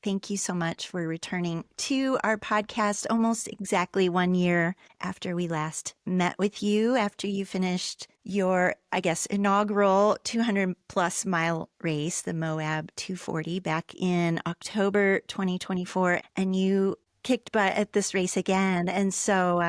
Thank you so much for returning to our podcast almost exactly 1 year after we last met with you, after you finished your, inaugural 200 plus mile race, the Moab 240, back in October 2024. And you kicked butt at this race again. And so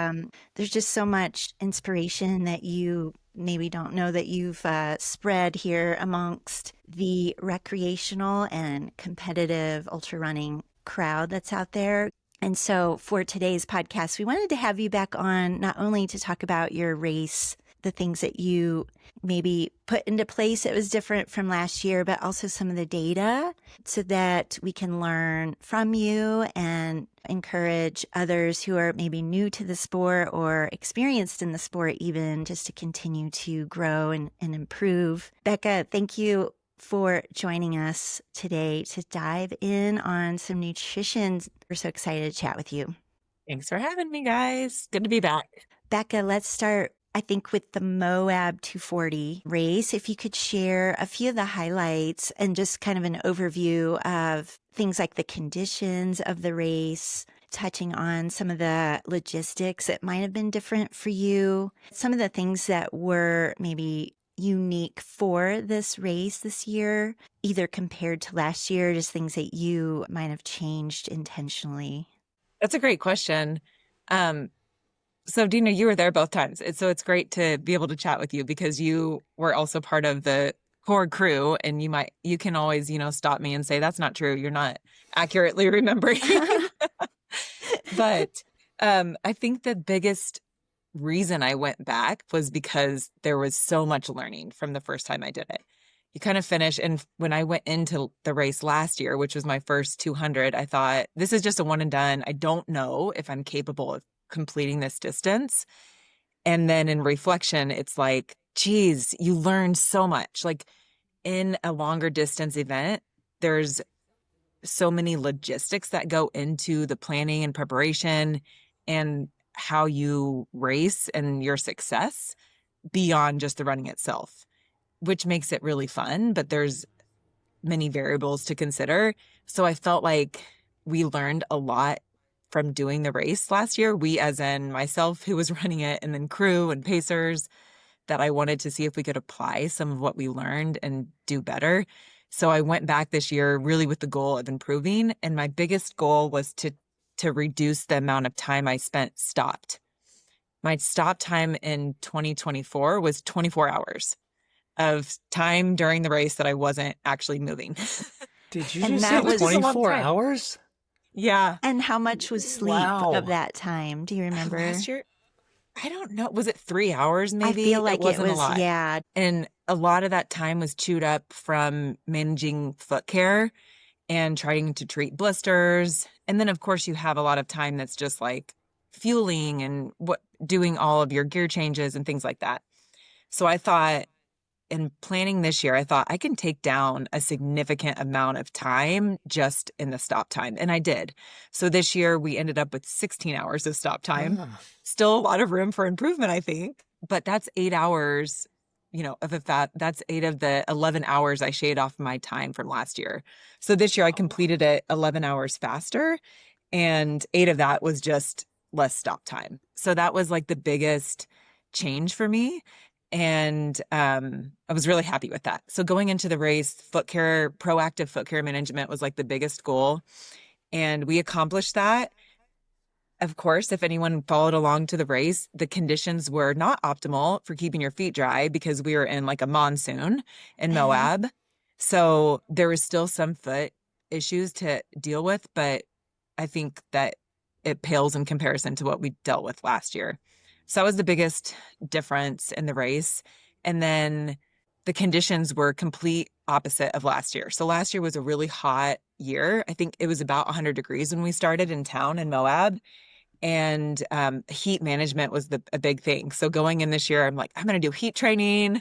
there's just so much inspiration that you maybe don't know that you've spread here amongst the recreational and competitive ultra running crowd that's out there. And so for today's podcast, we wanted to have you back on not only to talk about your race, the things that you maybe put into place that was different from last year, but also some of the data so that we can learn from you and encourage others who are maybe new to the sport or experienced in the sport even, just to continue to grow and improve. Becca, thank you for joining us today to dive in on some nutrition. We're so excited to chat with you. Thanks for having me, guys. Good to be back. Becca, let's start, I think, with the Moab 240 race. If you could share a few of the highlights and just kind of an overview of things like the conditions of the race, touching on some of the logistics that might have been different for you, some of the things that were maybe unique for this race this year, either compared to last year, just things that you might have changed intentionally. That's a great question. So Dina, you were there both times. So it's great to be able to chat with you because you were also part of the core crew, and you can always, stop me and say, that's not true. You're not accurately remembering. But I think the biggest reason I went back was because there was so much learning from the first time I did it. You kind of finish. And when I went into the race last year, which was my first 200, I thought, this is just a one and done. I don't know if I'm capable of completing this distance. And then in reflection, it's like, geez, you learn so much. Like in a longer distance event, there's so many logistics that go into the planning and preparation and how you race and your success beyond just the running itself, which makes it really fun, but there's many variables to consider. So I felt like we learned a lot from doing the race last year. We, as in myself, who was running it, and then crew and pacers, that I wanted to see if we could apply some of what we learned and do better. So I went back this year really with the goal of improving. And my biggest goal was to reduce the amount of time I spent stopped. My stop time in 2024 was 24 hours of time during the race that I wasn't actually moving. Did you just say 24 hours? Yeah. And how much was sleep of that time? Do you remember? Last year, I don't know. Was it 3 hours maybe? I feel like it was, a lot. Yeah. And a lot of that time was chewed up from managing foot care and trying to treat blisters. And then, of course, you have a lot of time that's just like fueling and doing all of your gear changes and things like that. So I thought, in planning this year, I thought I can take down a significant amount of time just in the stop time. And I did. So this year we ended up with 16 hours of stop time. Still a lot of room for improvement, I think. But that's 8 hours, that's 8 of the 11 hours I shaved off my time from last year. So this year I completed it 11 hours faster. And 8 of that was just less stop time. So that was like the biggest change for me. And I was really happy with that. So going into the race, proactive foot care management was like the biggest goal. And we accomplished that. Of course, if anyone followed along to the race, the conditions were not optimal for keeping your feet dry because we were in like a monsoon in Moab. So there was still some foot issues to deal with, but I think that it pales in comparison to what we dealt with last year. So that was the biggest difference in the race. And then the conditions were complete opposite of last year. So last year was a really hot year. I think it was about 100 degrees when we started in town in Moab. And heat management was a big thing. So going in this year, I'm like, I'm going to do heat training.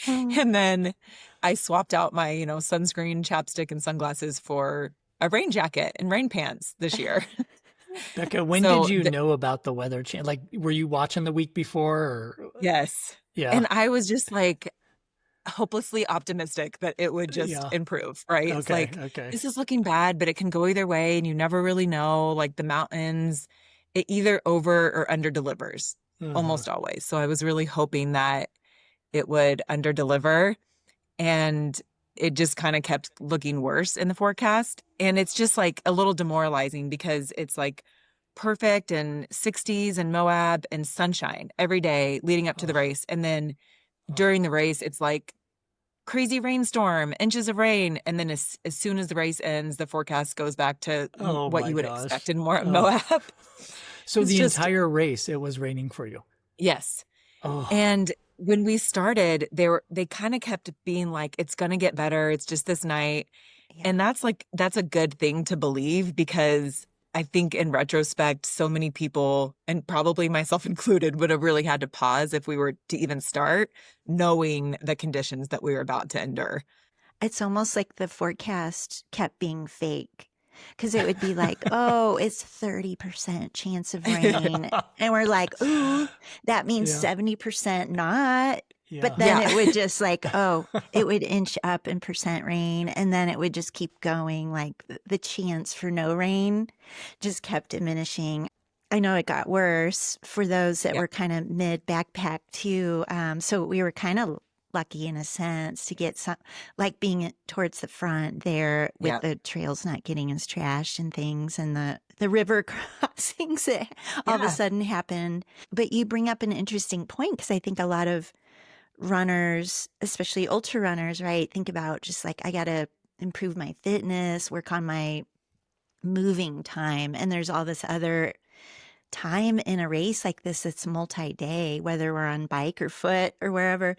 And then I swapped out my, sunscreen, chapstick, and sunglasses for a rain jacket and rain pants this year. Becca, when did you know about the weather change? Like, were you watching the week before? Or... Yes. Yeah. And I was just like, hopelessly optimistic that it would just Yeah. improve, right? It's Okay. like, Okay. this is looking bad, but it can go either way and you never really know. Like the mountains, it either over or under delivers Uh-huh. almost always. So I was really hoping that it would under deliver, and it just kind of kept looking worse in the forecast. And it's just like a little demoralizing because it's like perfect and 60s and Moab and sunshine every day leading up to the Oh, race. And then oh, during the race, it's like crazy rainstorm, inches of rain. And then as soon as the race ends, the forecast goes back to oh what my you would gosh. expect in Oh. Moab. So It's the just, entire race, it was raining for you. yes. Oh, And when we started, they kind of kept being like, it's going to get better. It's just this night. Yeah. And that's a good thing to believe, because I think in retrospect, so many people, and probably myself included, would have really had to pause if we were to even start, knowing the conditions that we were about to endure. It's almost like the forecast kept being fake because it would be like, oh, it's 30% chance of rain. yeah. And we're like, ooh, that means Yeah. 70% not. But Yeah. then Yeah. it would just like, oh, it would inch up in percent rain. And then it would just keep going. Like the chance for no rain just kept diminishing. I know it got worse for those that Yeah. were kind of mid backpack too. So we were kind of lucky in a sense to get some, like being towards the front there with Yeah. the trails not getting as trashed and things, and the river crossings that all of a Yeah. sudden happened. But you bring up an interesting point, because I think a lot of runners, especially ultra runners, right, think about just like, I got to improve my fitness, work on my moving time. And there's all this other time in a race like this that's multi-day, whether we're on bike or foot or wherever.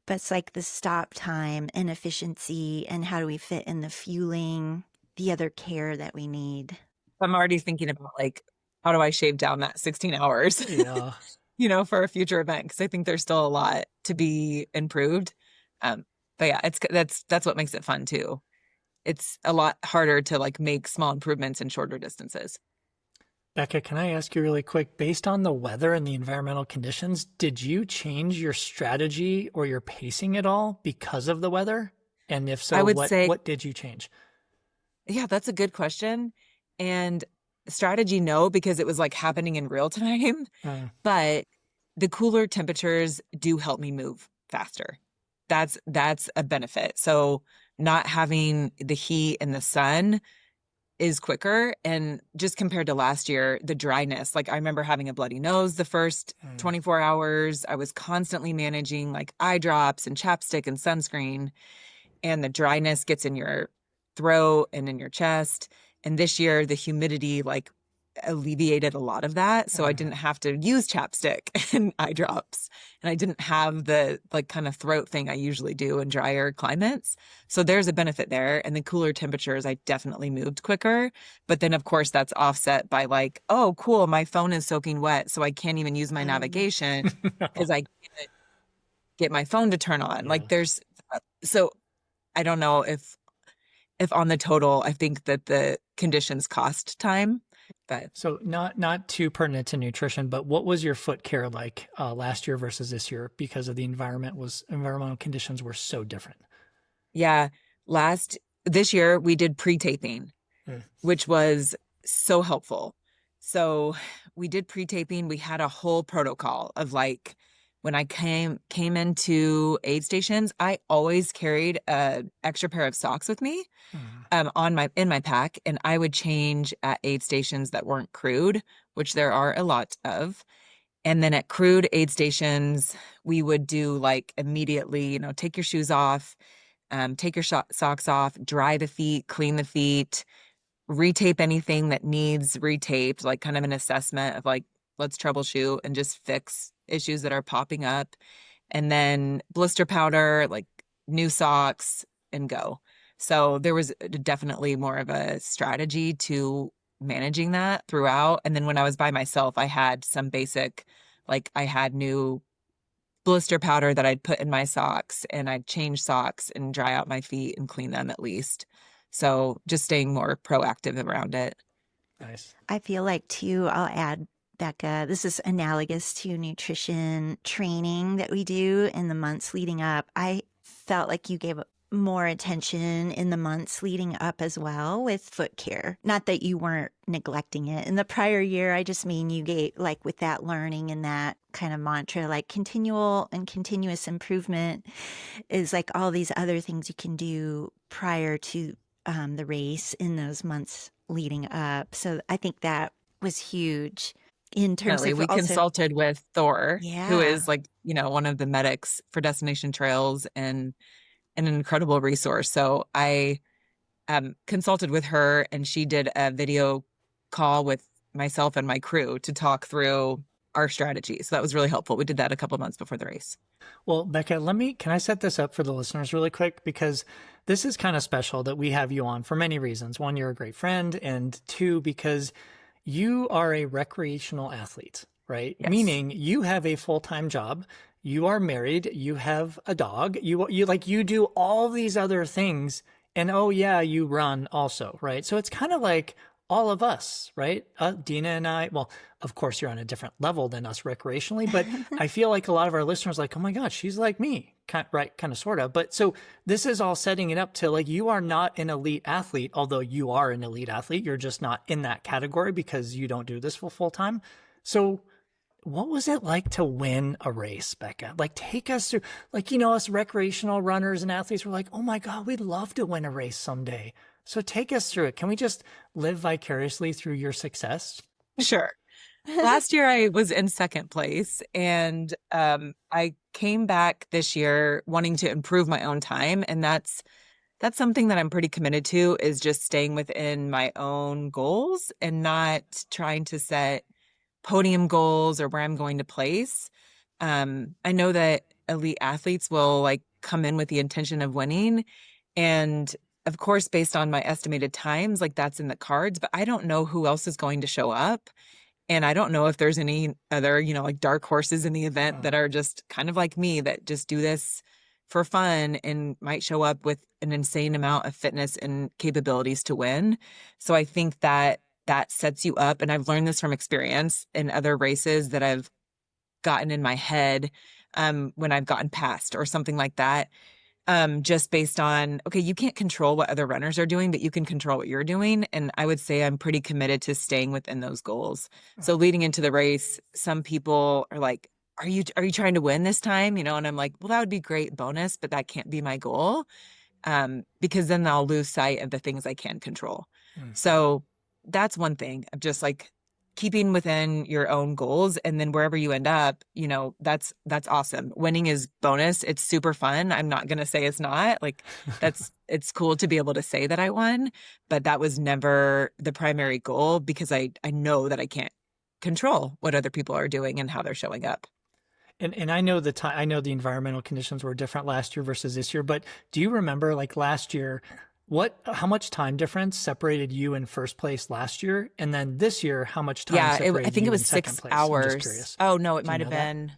But it's like the stop time and efficiency, and how do we fit in the fueling, the other care that we need. I'm already thinking about like, how do I shave down that 16 hours, Yeah. for a future event? Because I think there's still a lot to be improved. Um, but yeah, that's what makes it fun too. It's a lot harder to like make small improvements in shorter distances. Becca, can I ask you really quick, based on the weather and the environmental conditions, did you change your strategy or your pacing at all because of the weather? And if I so, would say, what did you change? yeah, that's a good question. And strategy, no, because it was like happening in real time. Uh, But the cooler temperatures do help me move faster. That's a benefit. So not having the heat and the sun is quicker. And just compared to last year, the dryness, like I remember having a bloody nose the first mm, 24 hours. I was constantly managing like eye drops and chapstick and sunscreen, and the dryness gets in your throat and in your chest. And this year, the humidity like alleviated a lot of that. So I didn't have to use chapstick and eye drops. And I didn't have the like kind of throat thing I usually do in drier climates. So there's a benefit there. And the cooler temperatures, I definitely moved quicker. But then, of course, that's offset by like, oh, cool, my phone is soaking wet. So I can't even use my navigation because I can't get my phone to turn on. yeah. Like so I don't know if on the total, I think that the conditions cost time, but So not too pertinent to nutrition, but what was your foot care like last year versus this year because of the environmental conditions were so different? yeah, this year we did pre-taping, Mm. which was so helpful. So we did pre-taping. We had a whole protocol of like, when I came into aid stations, I always carried an extra pair of socks with me Mm. in my pack, and I would change at aid stations that weren't crewed, which there are a lot of. And then at crewed aid stations, we would do like immediately, take your shoes off, take your socks off, dry the feet, clean the feet, retape anything that needs retaped, like kind of an assessment of like, let's troubleshoot and just fix issues that are popping up. And then blister powder, like new socks, and go. So there was definitely more of a strategy to managing that throughout. And then when I was by myself, I had some basic, like I had new blister powder that I'd put in my socks, and I'd change socks and dry out my feet and clean them at least. So just staying more proactive around it. Nice. I feel like too, I'll add, Becca, this is analogous to nutrition training that we do in the months leading up. I felt like you gave more attention in the months leading up as well with foot care. Not that you weren't neglecting it in the prior year. I just mean you gave, like, with that learning and that kind of mantra, like continual and continuous improvement is like all these other things you can do prior to the race in those months leading up. So I think that was huge in terms Definitely. of We also, consulted with Thor, who yeah. is like, one of the medics for Destination Trails and an incredible resource. So I consulted with her, and she did a video call with myself and my crew to talk through our strategy. So that was really helpful. We did that a couple months before the race. Well, Becca, can I set this up for the listeners really quick? Because this is kind of special that we have you on for many reasons. One, you're a great friend, and two, because you are a recreational athlete, right? Yes. Meaning you have a full-time job, you are married, you have a dog, you do all these other things, and oh yeah, you run also, right? So it's kind of like all of us, right? Dina and I, well, of course you're on a different level than us recreationally, but I feel like a lot of our listeners are like, oh my gosh, she's like me, right? Kind of, sort of. But so this is all setting it up to, like, you are not an elite athlete, although you are an elite athlete. You're just not in that category because you don't do this full time. So what was it like to win a race, Becca? Like, take us through, like, us recreational runners and athletes were like, oh my God, we'd love to win a race someday. So take us through it. Can we just live vicariously through your success? Sure. Last year I was in second place, and I came back this year wanting to improve my own time. And that's something that I'm pretty committed to, is just staying within my own goals and not trying to set podium goals or where I'm going to place. I know that elite athletes will like come in with the intention of winning. And of course, based on my estimated times, like that's in the cards, but I don't know who else is going to show up. And I don't know if there's any other, like dark horses in the event that are just kind of like me, that just do this for fun and might show up with an insane amount of fitness and capabilities to win. So I think that sets you up. And I've learned this from experience in other races that I've gotten in my head when I've gotten past or something like that. Just based on, okay, you can't control what other runners are doing, but you can control what you're doing. And I would say I'm pretty committed to staying within those goals. So leading into the race, some people are like, are you trying to win this time? And I'm like, well, that would be great bonus, but that can't be my goal. Because then I'll lose sight of the things I can control. So that's one thing of just like keeping within your own goals, and then wherever you end up, that's awesome. Winning is bonus. It's super fun. I'm not going to say it's not. Like it's cool to be able to say that I won, but that was never the primary goal, because I know that I can't control what other people are doing and how they're showing up. And I know I know the environmental conditions were different last year versus this year, but do you remember, like, last year, how much time difference separated you in first place last year? And then this year, how much time separated I think you it was in second 6 place? hours. I'm just curious. Oh, no, it Do you might have know that? been,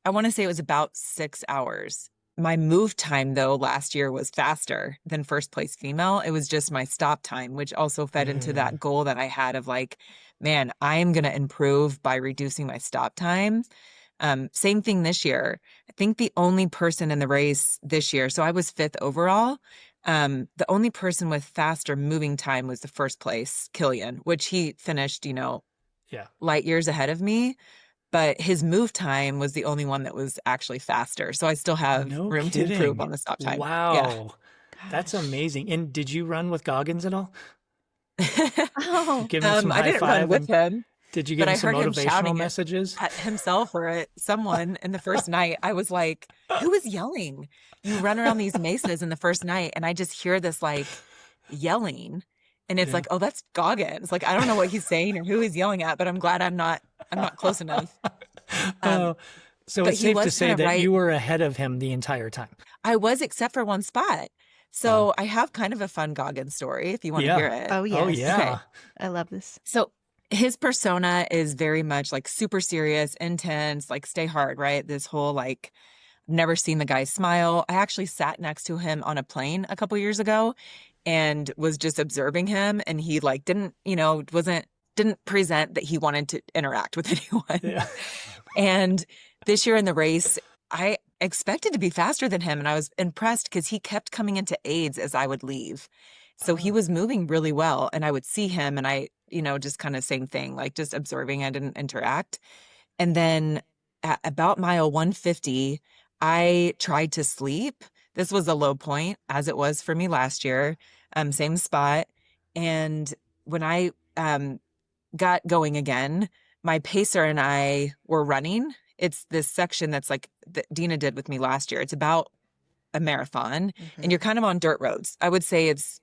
I want to say it was about 6 hours. My move time, though, last year was faster than first place female. It was just my stop time, which also fed into that goal that I had of like, man, I am going to improve by reducing my stop time. Same thing this year. I think the only person in the race this year, so I was 5th overall. The only person with faster moving time was the first place, Killian, which he finished, light years ahead of me. But his move time was the only one that was actually faster. So I still have No room to improve kidding. on the stop time. Wow. That's Gosh. amazing. And did you run with Goggins at all? Yeah. Oh, Give him some I high didn't run five, with and him, did you give but him I some heard him motivational shouting messages? at himself or at someone in the first night. I was like, who is yelling? You run around these mesas in the first night, and I just hear this like yelling, and it's Yeah. like, oh, that's Goggins. Like, I don't know what he's saying or who he's yelling at, but I'm glad I'm not close enough. Oh, so But it's he safe to was kind say of that right. you were ahead of him the entire time. I was, except for one spot. So I have kind of a fun Goggins story if you want to Yeah. hear it. oh Oh, yes. yeah. Okay. I love this. So his persona is very much like super serious, intense, like stay hard, right? This whole like, never seen the guy smile. I actually sat next to him on a plane a couple years ago and was just observing him, and he like didn't present that he wanted to interact with anyone. Yeah. And this year in the race, I expected to be faster than him. And I was impressed because he kept coming into aids as I would leave. So he Oh, was moving really well. And I would see him and I, just kind of same thing, like just observing. I didn't interact. And then at about mile 150, I tried to sleep. This was a low point, as it was for me last year, same spot. And when I got going again, my pacer and I were running. It's this section that's like that Dina did with me last year. It's about a marathon, and you're Mm-hmm. kind of on dirt roads. I would say it's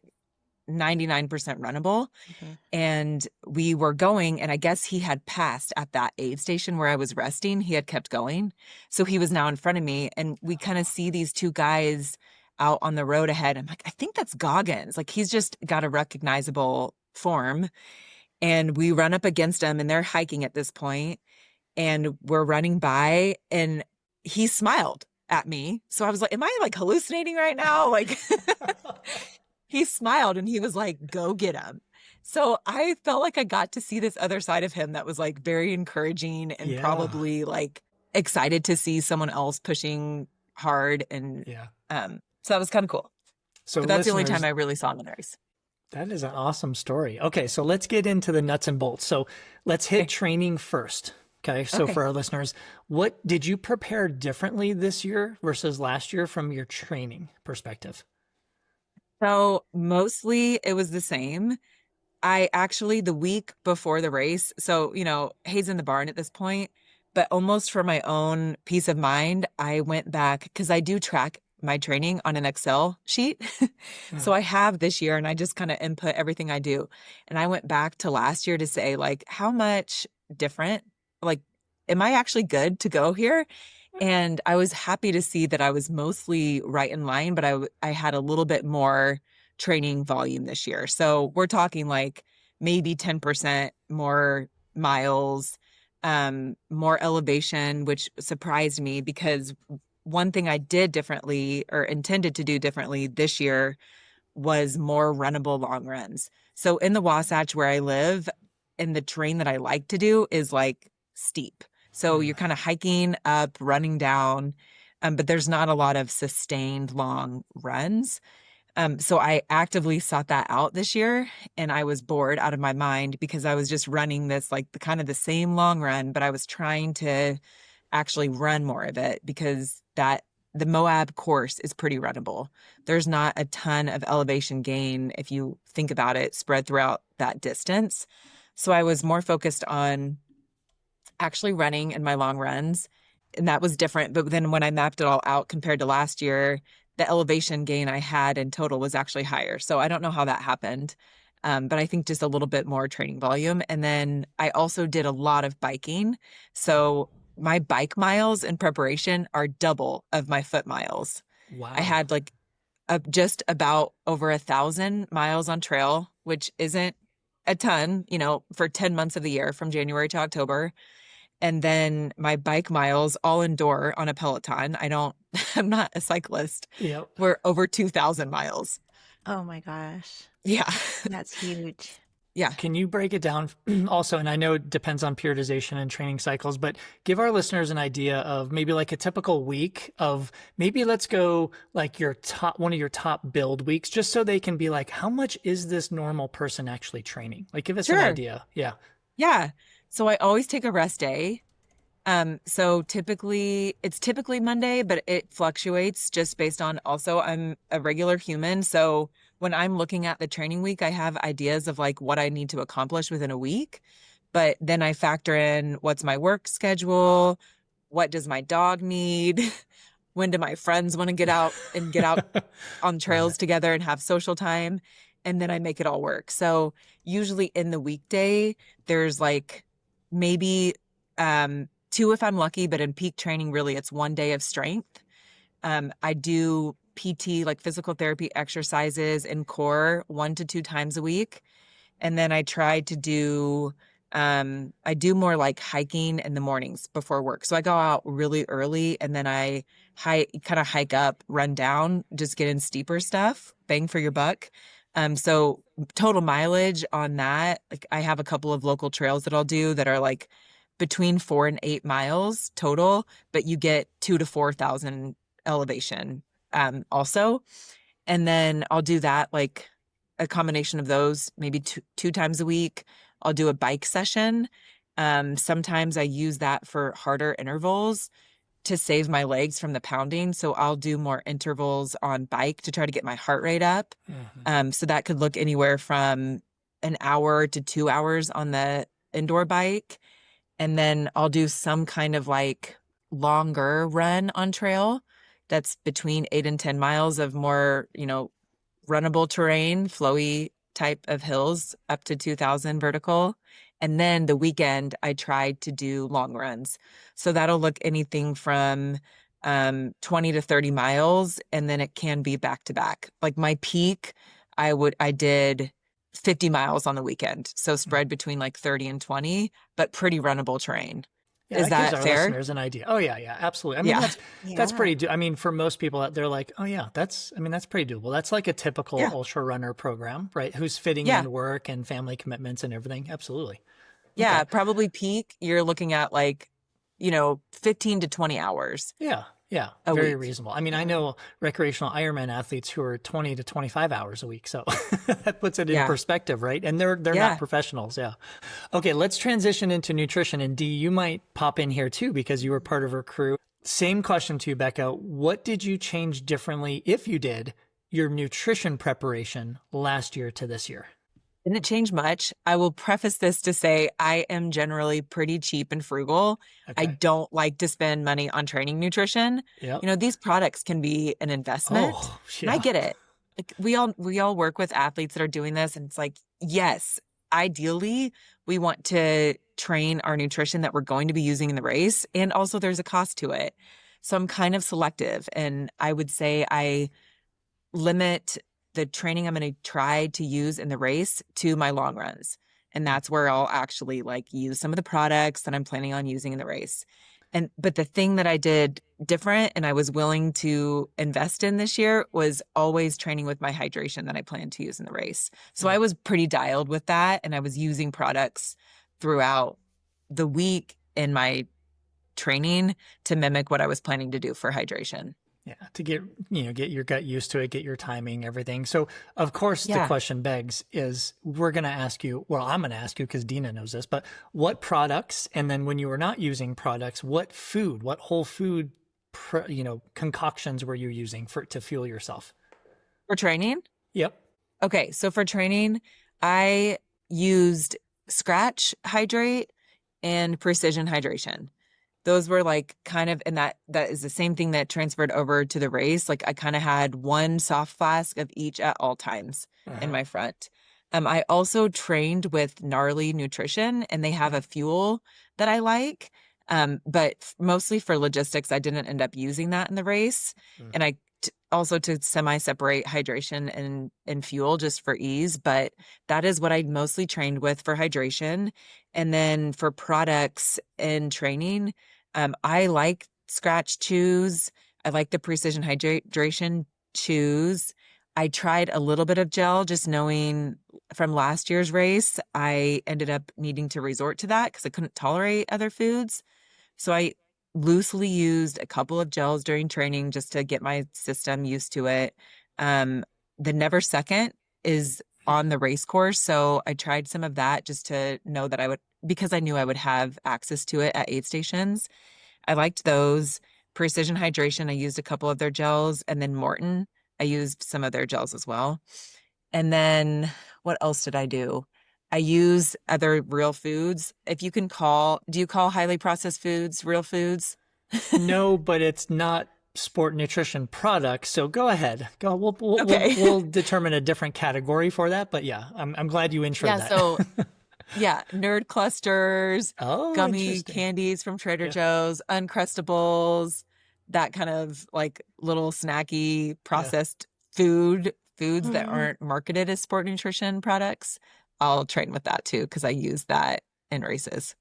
99% runnable. Mm-hmm. And we were going, and I guess he had passed at that aid station where I was resting. He had kept going. So he was now in front of me, and we kind of see these two guys out on the road ahead. I'm like, I think that's Goggins. Like, he's just got a recognizable form. And we run up against him, and they're hiking at this point, and we're running by, and he smiled at me. So I was like, am I like hallucinating right now? Like, he smiled and he was like, go get him. So I felt like I got to see this other side of him that was like very encouraging and yeah. probably like excited to see someone else pushing hard. And Yeah. so that was kind of cool. So But that's the only time listeners, I really saw him in the race. that is an awesome story. Okay, so let's get into the nuts and bolts. So let's hit Okay. training first. Okay, so Okay. for our listeners, what did you prepare differently this year versus last year from your training perspective? So mostly it was the same. I actually, the week before the race, so, Hayes in the barn at this point, but almost for my own peace of mind, I went back because I do track my training on an Excel sheet. So I have this year and I just kind of input everything I do. And I went back to last year to say, like, how much different, like, am I actually good to go here? And I was happy to see that I was mostly right in line, but I had a little bit more training volume this year. So we're talking like maybe 10% more miles, more elevation, which surprised me because one thing I did differently or intended to do differently this year was more runnable long runs. So in the Wasatch where I live, and the terrain that I like to do is like steep. So you're kind of hiking up, running down, but there's not a lot of sustained long runs. So I actively sought that out this year, and I was bored out of my mind because I was just running this like the kind of the same long run, but I was trying to actually run more of it because the Moab course is pretty runnable. There's not a ton of elevation gain if you think about it spread throughout that distance. So I was more focused on actually running in my long runs, and that was different. But then when I mapped it all out compared to last year, the elevation gain I had in total was actually higher. So I don't know how that happened. But I think just a little bit more training volume. And then I also did a lot of biking. So my bike miles in preparation are double of my foot miles. I Wow. had like just about over 1,000 miles on trail, which isn't a ton, for 10 months of the year from January to October. And then my bike miles all indoor on a Peloton. I'm not a cyclist. Yep. We're over 2,000 miles. Oh my gosh. Yeah. That's huge. Yeah. Can you break it down also? And I know it depends on periodization and training cycles, but give our listeners an idea of maybe like a typical week of maybe let's go like one of your top build weeks, just so they can be like, how much is this normal person actually training? Like, give us an Sure. idea. Yeah. Yeah. So I always take a rest day. So it's typically Monday, but it fluctuates just based on also I'm a regular human. So when I'm looking at the training week, I have ideas of like what I need to accomplish within a week, but then I factor in what's my work schedule, what does my dog need, when do my friends want to get out on Love trails it. together and have social time, and then I make it all work. So usually in the weekday, there's like maybe two if I'm lucky, but in peak training, really it's one day of strength. I do PT, like physical therapy exercises in core 1 to 2 times a week. And then I do more like hiking in the mornings before work. So I go out really early and then I hike up, run down, just get in steeper stuff, bang for your buck. So total mileage on that, like I have a couple of local trails that I'll do that are like between 4 and 8 miles total, but you get 2 to 4,000 elevation also. And then I'll do that, like a combination of those, maybe two times a week. I'll do a bike session. Sometimes I use that for harder intervals to save my legs from the pounding. So I'll do more intervals on bike to try to get my heart rate up. So that could look anywhere from an hour to 2 hours on the indoor bike. And then I'll do some kind of like longer run on trail that's between 8 and 10 miles of more, runnable terrain, flowy type of hills up to 2,000 vertical. And then the weekend I tried to do long runs. So that'll look anything from 20 to 30 miles. And then it can be back to back. Like my peak, I did 50 miles on the weekend. So spread between like 30 and 20, but pretty runnable terrain. Yeah, Is that gives that our fair? listeners an idea. Oh yeah, absolutely. I mean, Yeah. that's pretty. I mean, for most people, they're like, oh yeah, that's pretty doable. That's like a typical Yeah. ultra runner program, right? Who's fitting Yeah. in work and family commitments and everything. Absolutely. Yeah. Okay. Probably peak, you're looking at like, 15 to 20 hours Yeah, a very week. reasonable. I mean, I know recreational Ironman athletes who are 20 to 25 hours a week, so that puts it in Yeah. perspective, right? And they're Yeah. not professionals, yeah. Okay, let's transition into nutrition, and Dee, you might pop in here too because you were part of her crew. Same question to you, Becca. What did you change differently, if you did, your nutrition preparation last year to this year? Didn't change much. I will preface this to say I am generally pretty cheap and frugal. I Okay. don't like to spend money on training nutrition. Yep. These products can be an investment. Oh, And I yeah. get it. Like we all work with athletes that are doing this, and it's like, yes, ideally we want to train our nutrition that we're going to be using in the race, and also there's a cost to it. So I'm kind of selective, and I would say I limit the training I'm going to try to use in the race to my long runs. And that's where I'll actually like use some of the products that I'm planning on using in the race. But the thing that I did different and I was willing to invest in this year was always training with my hydration that I plan to use in the race. So I was pretty dialed with that. And I was using products throughout the week in my training to mimic what I was planning to do for hydration. Yeah, to get your gut used to it, get your timing, everything. So, of course, the question begs is we're going to ask you, well, I'm going to ask you because Dina knows this, but what products, and then when you were not using products, what whole food, concoctions were you using to fuel yourself? For training? Yep. Okay, so for training, I used Scratch Hydrate and Precision Hydration. Those were like kind of, and that is the same thing that transferred over to the race. Like I kind of had one soft flask of each at all times in my front. I also trained with Gnarly Nutrition, and they have a fuel that I like. But mostly for logistics, I didn't end up using that in the race. And I also to semi-separate hydration and fuel just for ease. But that is what I mostly trained with for hydration. And then for products and training, I like Scratch Chews. I like the Precision Hydration Chews. I tried a little bit of gel, just knowing from last year's race, I ended up needing to resort to that because I couldn't tolerate other foods. So I loosely used a couple of gels during training just to get my system used to it. The Never Second is on the race course. So I tried some of that just to know that I would, because I knew I would have access to it at aid stations. I liked those. Precision Hydration, I used a couple of their gels. And then Morton, I used some of their gels as well. And then what else did I do? I use other real foods. If you can do you call highly processed foods real foods? No, but it's not sport nutrition products. So go ahead. Go. Okay. We'll determine a different category for that. But yeah, I'm glad you introed that. So yeah, Nerd Clusters, gummy interesting. candies from Trader Joe's, Uncrustables, that kind of like little snacky processed foods that aren't marketed as sport nutrition products. I'll train with that too because I use that in races.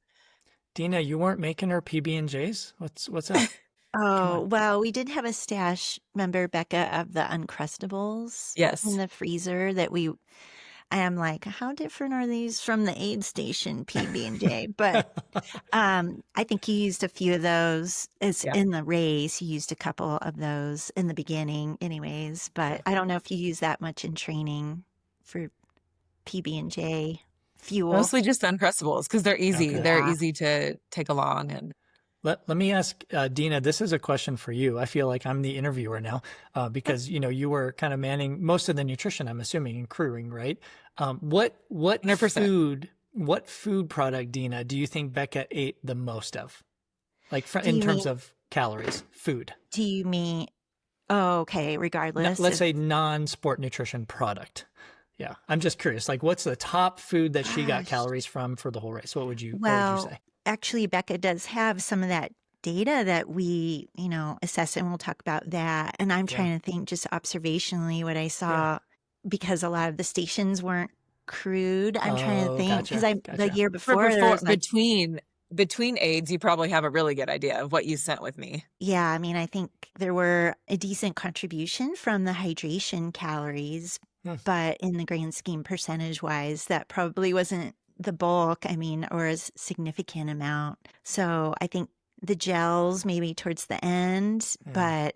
Dina, you weren't making her PB&Js? What's up? Oh, well, we did have a stash, remember, Becca, of the Uncrustables Yes. in the freezer that I'm like, how different are these from the aid station PB&J? But I think you used a few of those as Yeah. in the race. You used a couple of those in the beginning, anyways. But Okay. I don't know if you use that much in training for PB&J fuel. Mostly just Uncrustables because they're easy. Okay. They're Yeah. easy to take along. And Let me ask Dina, this is a question for you. I feel like I'm the interviewer now because, you were kind of manning most of the nutrition, I'm assuming, and crewing, right? What 100%. what food product, Dina, do you think Becca ate the most of? Like Do in you terms mean, of calories, food. do you mean, oh, okay, regardless Let's of, say non-sport nutrition product. Yeah, I'm just curious. Like, what's the top food that she got gosh, calories from for the whole race? What would you well, say? actually, Becca does have some of that data that we, assess, and we'll talk about that. And I'm Yeah, trying to think just observationally what I yeah. saw because a lot of the stations weren't crewed. I'm trying to Oh, think because gotcha, the gotcha. year For before there before was like, between aids, you probably have a really good idea of what you sent with me. yeah, I mean, I think there were a decent contribution from the hydration calories, Hmm. but in the grand scheme, percentage wise, that probably wasn't the bulk, I mean, or a significant amount. So I think the gels maybe towards the end, Hmm. but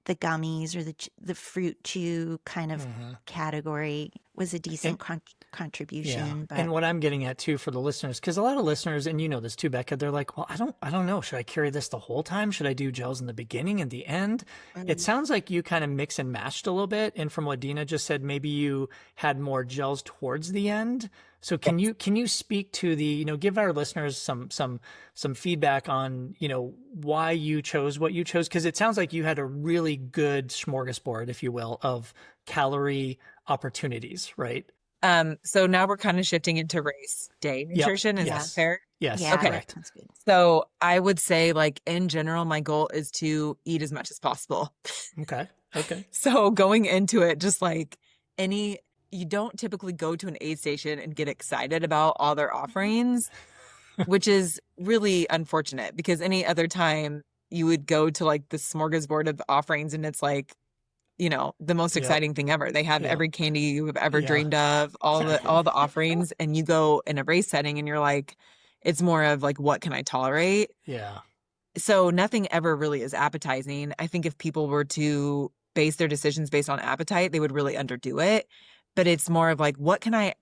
the gummies or the fruit chew kind of Hmm. category was a And decent yeah, contribution. and But what I'm getting at too for the listeners, because a lot of listeners, and you know this too, Becca, they're like, well, I don't know. Should I carry this the whole time? Should I do gels in the beginning and the end? It mm, sounds like you kind of mix and matched a little bit, and from what Dina just said, maybe you had more gels towards the end. So can you speak to the, give our listeners some feedback on, why you chose what you chose? Because it sounds like you had a really good smorgasbord, if you will, of calorie opportunities, right? So now we're kind of shifting into race day Yep. nutrition. Is that Yes. fair? Yes. yeah, Okay. that Correct. sounds good. So I would say, like, in general, my goal is to eat as much as possible. Okay. Okay. So going into it, just like any, you don't typically go to an aid station and get excited about all their offerings, which is really unfortunate because any other time you would go to like the smorgasbord of offerings and it's like, the most Yep. exciting thing ever. They have Yep. every candy you have ever Yeah. dreamed of, all the offerings, and you go in a race setting and you're like, it's more of like, what can I tolerate? Yeah. So nothing ever really is appetizing. I think if people were to base their decisions based on appetite, they would really underdo it. But it's more of like, what can I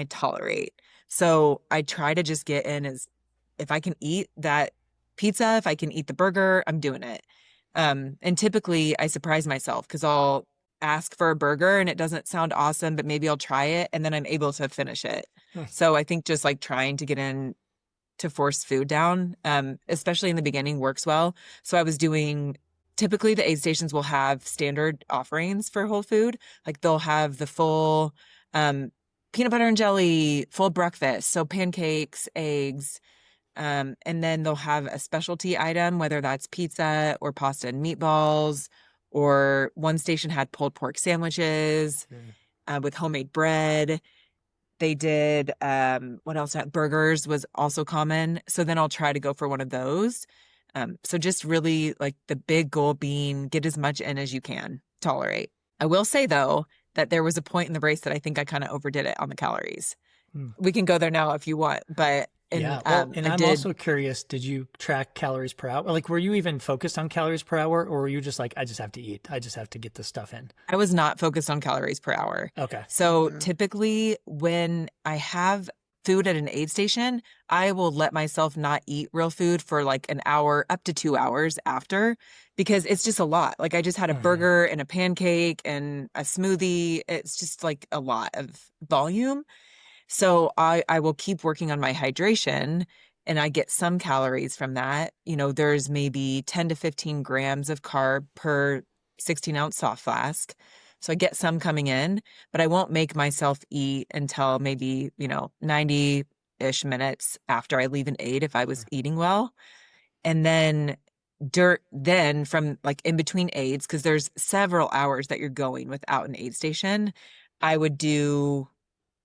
tolerate? So I try to just get in as if I can eat that pizza, if I can eat the burger, I'm doing it. And typically I surprise myself because I'll ask for a burger and it doesn't sound awesome, but maybe I'll try it and then I'm able to finish it. Hmm. So I think just like trying to get in to force food down, especially in the beginning, works well. So I was doing typically the aid stations will have standard offerings for whole food. Like they'll have the full peanut butter and jelly, full breakfast. So pancakes, eggs, and then they'll have a specialty item, whether that's pizza or pasta and meatballs, or one station had pulled pork sandwiches Hmm. with homemade bread. They did what else? Burgers was also common. So then I'll try to go for one of those. So just really like the big goal being get as much in as you can tolerate. I will say though that there was a point in the race that I think I kind of overdid it on the calories. Hmm. We can go there now if you want, but Yeah. Well, and I I'm did. also curious, did you track calories per hour? Like, were you even focused on calories per hour, or were you just like, I just have to eat. I just have to get this stuff in. I was not focused on calories per hour. Okay. So typically when I have food at an aid station, I will let myself not eat real food for like an hour up to 2 hours after because it's just a lot. Like I just had a Hmm. burger and a pancake and a smoothie. It's just like a lot of volume. So I will keep working on my hydration and I get some calories from that. There's maybe 10 to 15 grams of carb per 16-ounce soft flask. So I get some coming in, but I won't make myself eat until maybe, 90-ish minutes after I leave an aid if I was eating well. And then from like in between aids, because there's several hours that you're going without an aid station, I would do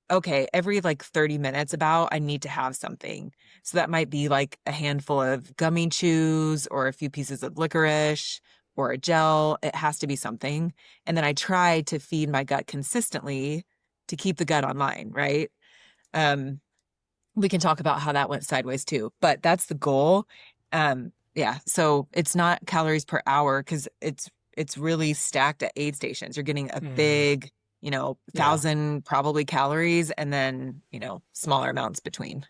okay, every like 30 minutes about, I need to have something. So that might be like a handful of gummy chews or a few pieces of licorice or a gel. It has to be something. And then I try to feed my gut consistently to keep the gut online, right? Um, we can talk about how that went sideways too, but that's the goal. Yeah, so it's not calories per hour because it's really stacked at aid stations. You're getting a big, Yeah. 1,000 probably calories and then, smaller amounts between.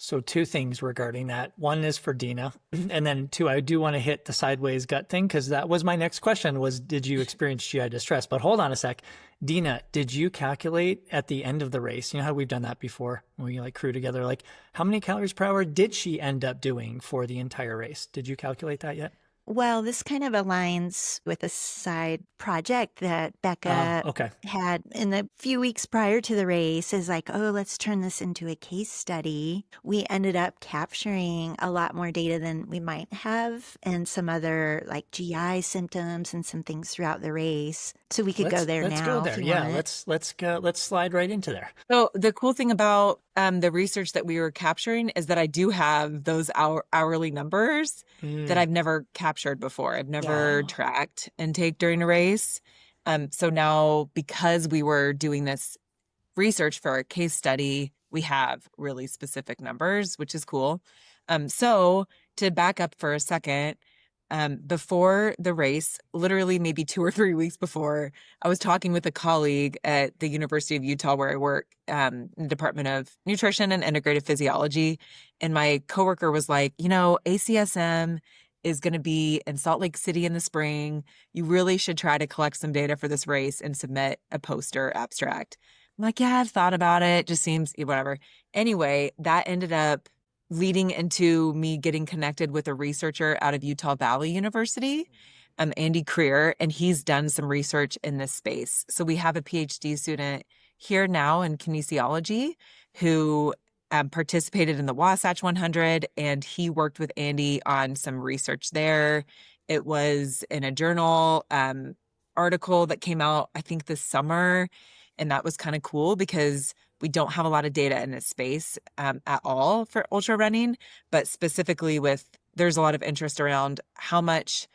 So two things regarding that. One is for Dina, and then two, I do want to hit the sideways gut thing because that was my next question was, did you experience GI distress? But hold on a sec. Dina, did you calculate at the end of the race? You know how we've done that before when we like crew together, like how many calories per hour did she end up doing for the entire race? Did you calculate that yet? Well, this kind of aligns with a side project that Becca Okay. had in the few weeks prior to the race is like, oh, let's turn this into a case study. We ended up capturing a lot more data than we might have and some other like GI symptoms and some things throughout the race. So we could go there Let's go now if there. you Yeah, want. let's go. Let's slide right into there. So the cool thing about the research that we were capturing is that I do have those hourly numbers that I've never captured before. I've never tracked intake during a race. So now because we were doing this research for our case study, we have really specific numbers, which is cool. So to back up for a second, before the race, literally maybe 2 or 3 weeks before, I was talking with a colleague at the University of Utah where I work, in the Department of Nutrition and Integrative Physiology. And my coworker was like, ACSM is going to be in Salt Lake City in the spring. You really should try to collect some data for this race and submit a poster abstract. I'm like, yeah, I've thought about it. Just seems whatever. Anyway, that ended up leading into me getting connected with a researcher out of Utah Valley University, Andy Creer, and he's done some research in this space. So we have a PhD student here now in kinesiology who participated in the Wasatch 100, and he worked with Andy on some research there. It was in a journal article that came out, I think, this summer. And that was kind of cool because we don't have a lot of data in this space at all for ultra running, but specifically there's a lot of interest around how much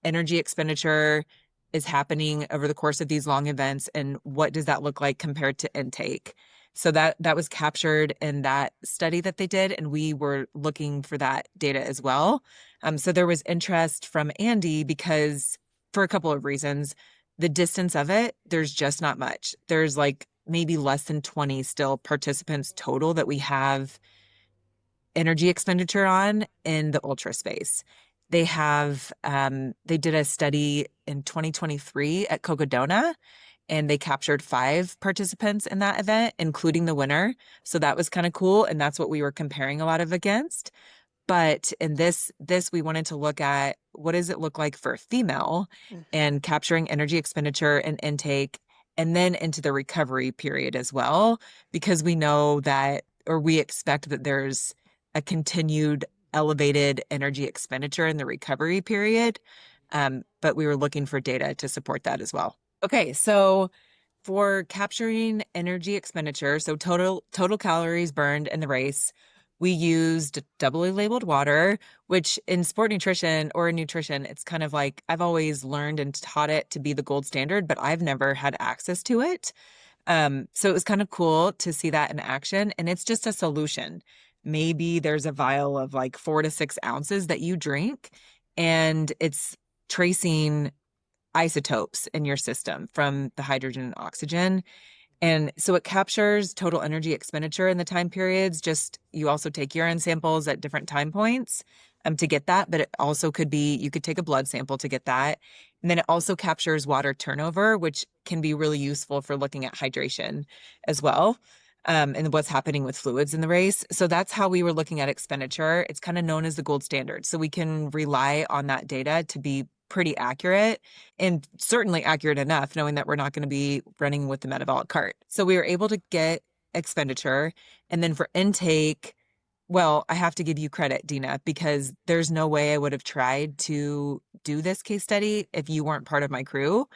energy expenditure is happening over the course of these long events and what does that look like compared to intake. So that was captured in that study that they did, and we were looking for that data as well. So there was interest from Andy because for a couple of reasons. The distance of it, there's just not much. There's like maybe less than 20 still participants total that we have energy expenditure on in the ultra space. They did a study in 2023 at Cocodona, and they captured 5 participants in that event, including the winner. So that was kind of cool. And that's what we were comparing a lot of against. But in this we wanted to look at what does it look like for a female and capturing energy expenditure and intake, and then into the recovery period as well, because we know that, or we expect that there's a continued elevated energy expenditure in the recovery period. But we were looking for data to support that as well. Okay, so for capturing energy expenditure, so total calories burned in the race, we used doubly labeled water, which in sport nutrition or in nutrition, it's kind of like I've always learned and taught it to be the gold standard, but I've never had access to it. So it was kind of cool to see that in action. And it's just a solution. Maybe there's a vial of like 4 to 6 ounces that you drink, and it's tracing isotopes in your system from the hydrogen and oxygen. And so it captures total energy expenditure in the time periods. Just you also take urine samples at different time points to get that. But it also could be, you could take a blood sample to get that. And then it also captures water turnover, which can be really useful for looking at hydration as well. And what's happening with fluids in the race. So that's how we were looking at expenditure. It's kind of known as the gold standard. So we can rely on that data to be pretty accurate, and certainly accurate enough knowing that we're not going to be running with the metabolic cart. So we were able to get expenditure. And then for intake, well, I have to give you credit, Dina, because there's no way I would have tried to do this case study if you weren't part of my crew,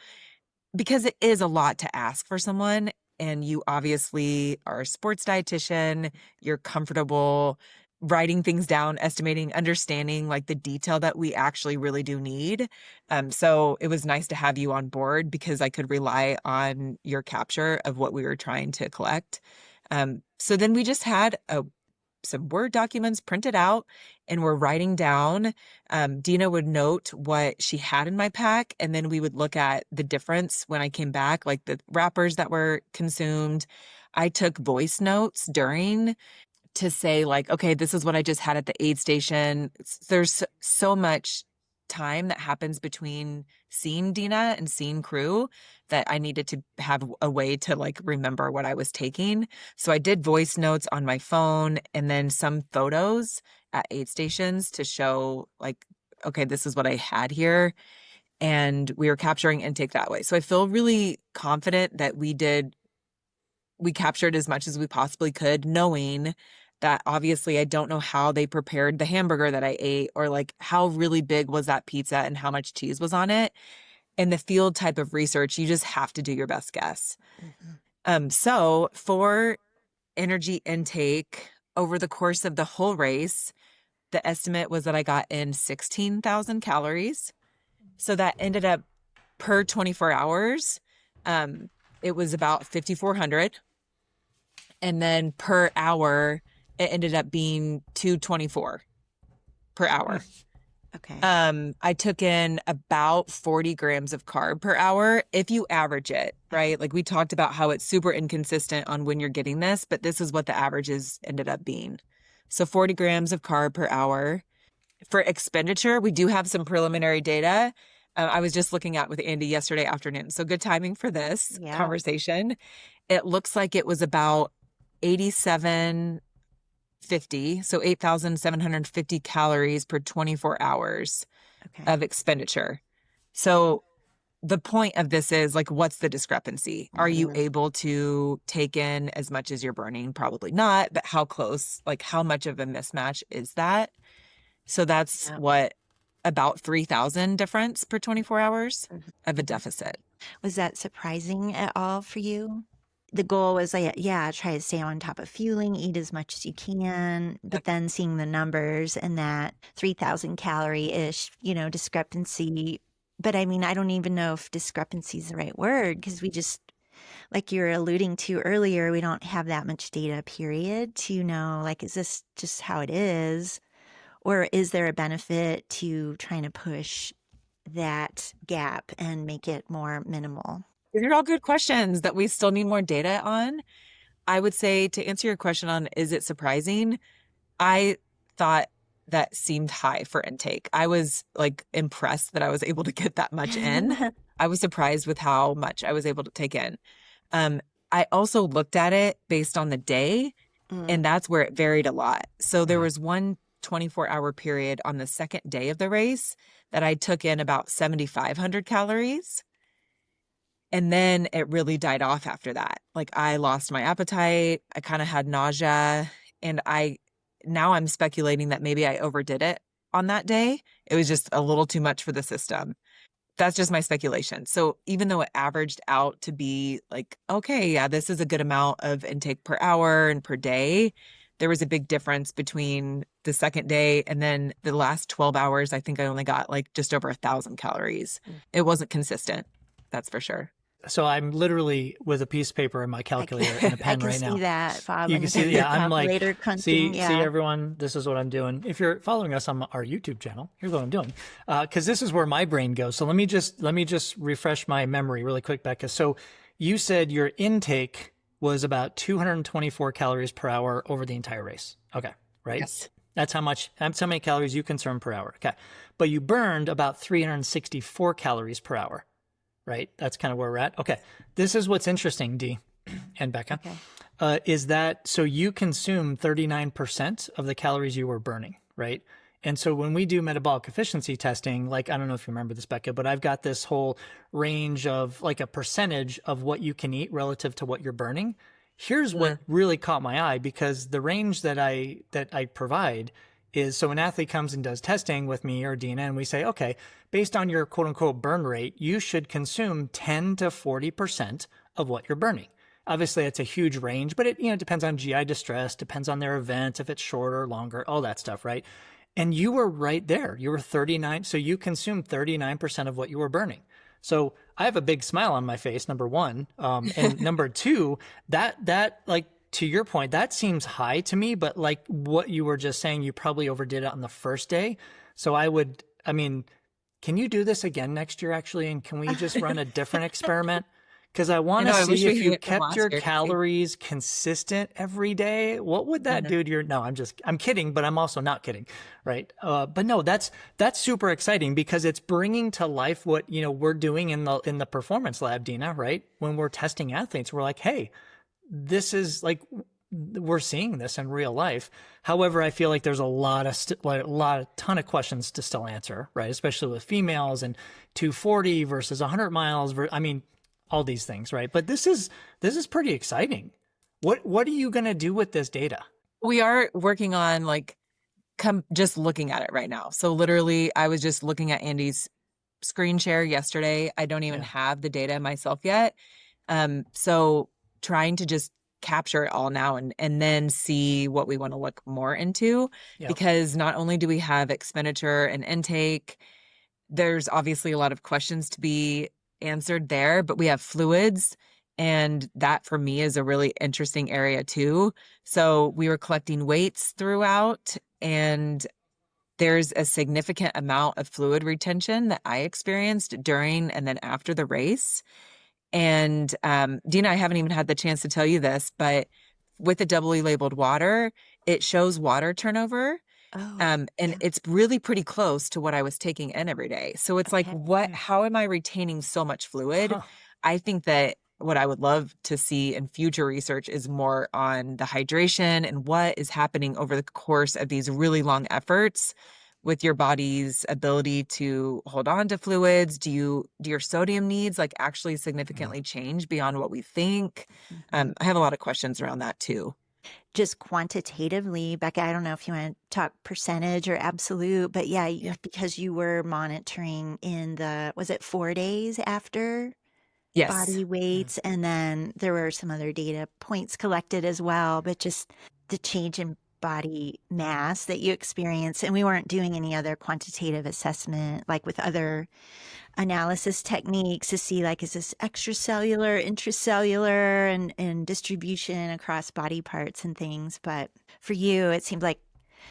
because it is a lot to ask for someone. And you obviously are a sports dietitian, you're comfortable writing things down, estimating, understanding like the detail that we actually really do need. So it was nice to have you on board because I could rely on your capture of what we were trying to collect. So then we just had some Word documents printed out and we're writing down. Dina would note what she had in my pack, and then we would look at the difference when I came back, like the wrappers that were consumed. I took voice notes during to say like, okay, this is what I just had at the aid station. There's so much time that happens between seeing Dina and seeing crew that I needed to have a way to like remember what I was taking. So I did voice notes on my phone and then some photos at aid stations to show like, okay, this is what I had here. And we were capturing intake that way. So I feel really confident that we captured as much as we possibly could, knowing that obviously I don't know how they prepared the hamburger that I ate or like how really big was that pizza and how much cheese was on it. In the field type of research, you just have to do your best guess. So for energy intake over the course of the whole race, the estimate was that I got in 16,000 calories. So that ended up per 24 hours. It was about 5,400. And then per hour, it ended up being 224 per hour. Okay. I took in about 40 grams of carb per hour if you average it, right? Like we talked about how it's super inconsistent on when you're getting this, but this is what the averages ended up being. So 40 grams of carb per hour. For expenditure, we do have some preliminary data. I was just looking at with Andy yesterday afternoon. So good timing for this conversation. It looks like it was about 8750, so 8,750 calories per 24 hours of expenditure. So the point of this is like, what's the discrepancy? Are you able to take in as much as you're burning? Probably not, but how close, like how much of a mismatch is that? So that's what, about 3,000 difference per 24 hours of a deficit. Was that surprising at all for you? The goal was like, try to stay on top of fueling, eat as much as you can, but then seeing the numbers and that 3,000 calorie-ish, discrepancy. But I mean, I don't even know if discrepancy is the right word because we just, like you were alluding to earlier, we don't have that much data, period, to know, like, is this just how it is? Or is there a benefit to trying to push that gap and make it more minimal? These are all good questions that we still need more data on. I would say to answer your question on, is it surprising? I thought that seemed high for intake. I was like impressed that I was able to get that much in. I was surprised with how much I was able to take in. I also looked at it based on the day, and that's where it varied a lot. So there was one 24-hour period on the second day of the race that I took in about 7,500 calories. And then it really died off after that. Like I lost my appetite. I kind of had nausea, and now I'm speculating that maybe I overdid it on that day. It was just a little too much for the system. That's just my speculation. So even though it averaged out to be like, okay, yeah, this is a good amount of intake per hour and per day, there was a big difference between the second day and then the last 12 hours. I think I only got like just over 1,000 calories. It wasn't consistent. That's for sure. So I'm literally with a piece of paper and my calculator and a pen right now. I can see that, Bob. You can see, I'm like, crunching, see everyone, this is what I'm doing. If you're following us on our YouTube channel, here's what I'm doing. Because this is where my brain goes. So let me just refresh my memory really quick, Becca. So you said your intake was about 224 calories per hour over the entire race. Okay, right? Yes. That's how many calories you consume per hour. Okay. But you burned about 364 calories per hour. Right? That's kind of where we're at. Okay. This is what's interesting, Dee and Becca, is that so you consume 39% of the calories you were burning, right? And so when we do metabolic efficiency testing, like, I don't know if you remember this, Becca, but I've got this whole range of like a percentage of what you can eat relative to what you're burning. Here's what really caught my eye, because the range that I provide is, so an athlete comes and does testing with me or Dina, and we say, okay, based on your quote unquote burn rate, you should consume 10 to 40% of what you're burning. Obviously, it's a huge range, but it depends on GI distress, depends on their event, if it's shorter, longer, all that stuff, right? And you were right there. You were 39, so you consumed 39% of what you were burning. So I have a big smile on my face, number one. And number two, that like to your point, that seems high to me, but like what you were just saying, you probably overdid it on the first day. So I mean, can you do this again next year actually? And can we just run a different experiment? Because I I want know, to I wish see we if could you get from kept last your year. calories consistent every day. What would I that know. do to your? No, I'm kidding, but I'm also not kidding, right? But no, that's super exciting because it's bringing to life what we're doing in the performance lab, Dina, right? When we're testing athletes, we're like, hey, this is like we're seeing this in real life. However, I feel like there's a lot of ton of questions to still answer, right? Especially with females and 240 versus 100 miles. I mean, all these things, right? But this is pretty exciting. What are you going to do with this data? We are working on like just looking at it right now. So literally, I was just looking at Andy's screen share yesterday. I don't even Yeah. have the data myself yet. So trying to just capture it all now and then see what we want to look more into, Yep. because not only do we have expenditure and intake, there's obviously a lot of questions to be answered there, but we have fluids. And that for me is a really interesting area too. So we were collecting weights throughout, and there's a significant amount of fluid retention that I experienced during and then after the race. And Dina, I haven't even had the chance to tell you this, but with the doubly labeled water, it shows water turnover. Oh, And yeah. it's really pretty close to what I was taking in every day. So it's like, Okay. how am I retaining so much fluid? Huh. I think that what I would love to see in future research is more on the hydration and what is happening over the course of these really long efforts with your body's ability to hold on to fluids. Do your sodium needs like actually Mm. significantly change beyond what we think? Mhm. I have a lot of questions around that too. Just quantitatively, Becca, I don't know if you want to talk percentage or absolute, but yeah, Yeah. because you were monitoring was it 4 days after Yes. body weights? And then there were some other data points collected as well, but just the change in body mass that you experience. And we weren't doing any other quantitative assessment like with other analysis techniques to see like is this extracellular, intracellular, and distribution across body parts and things. But for you, it seemed like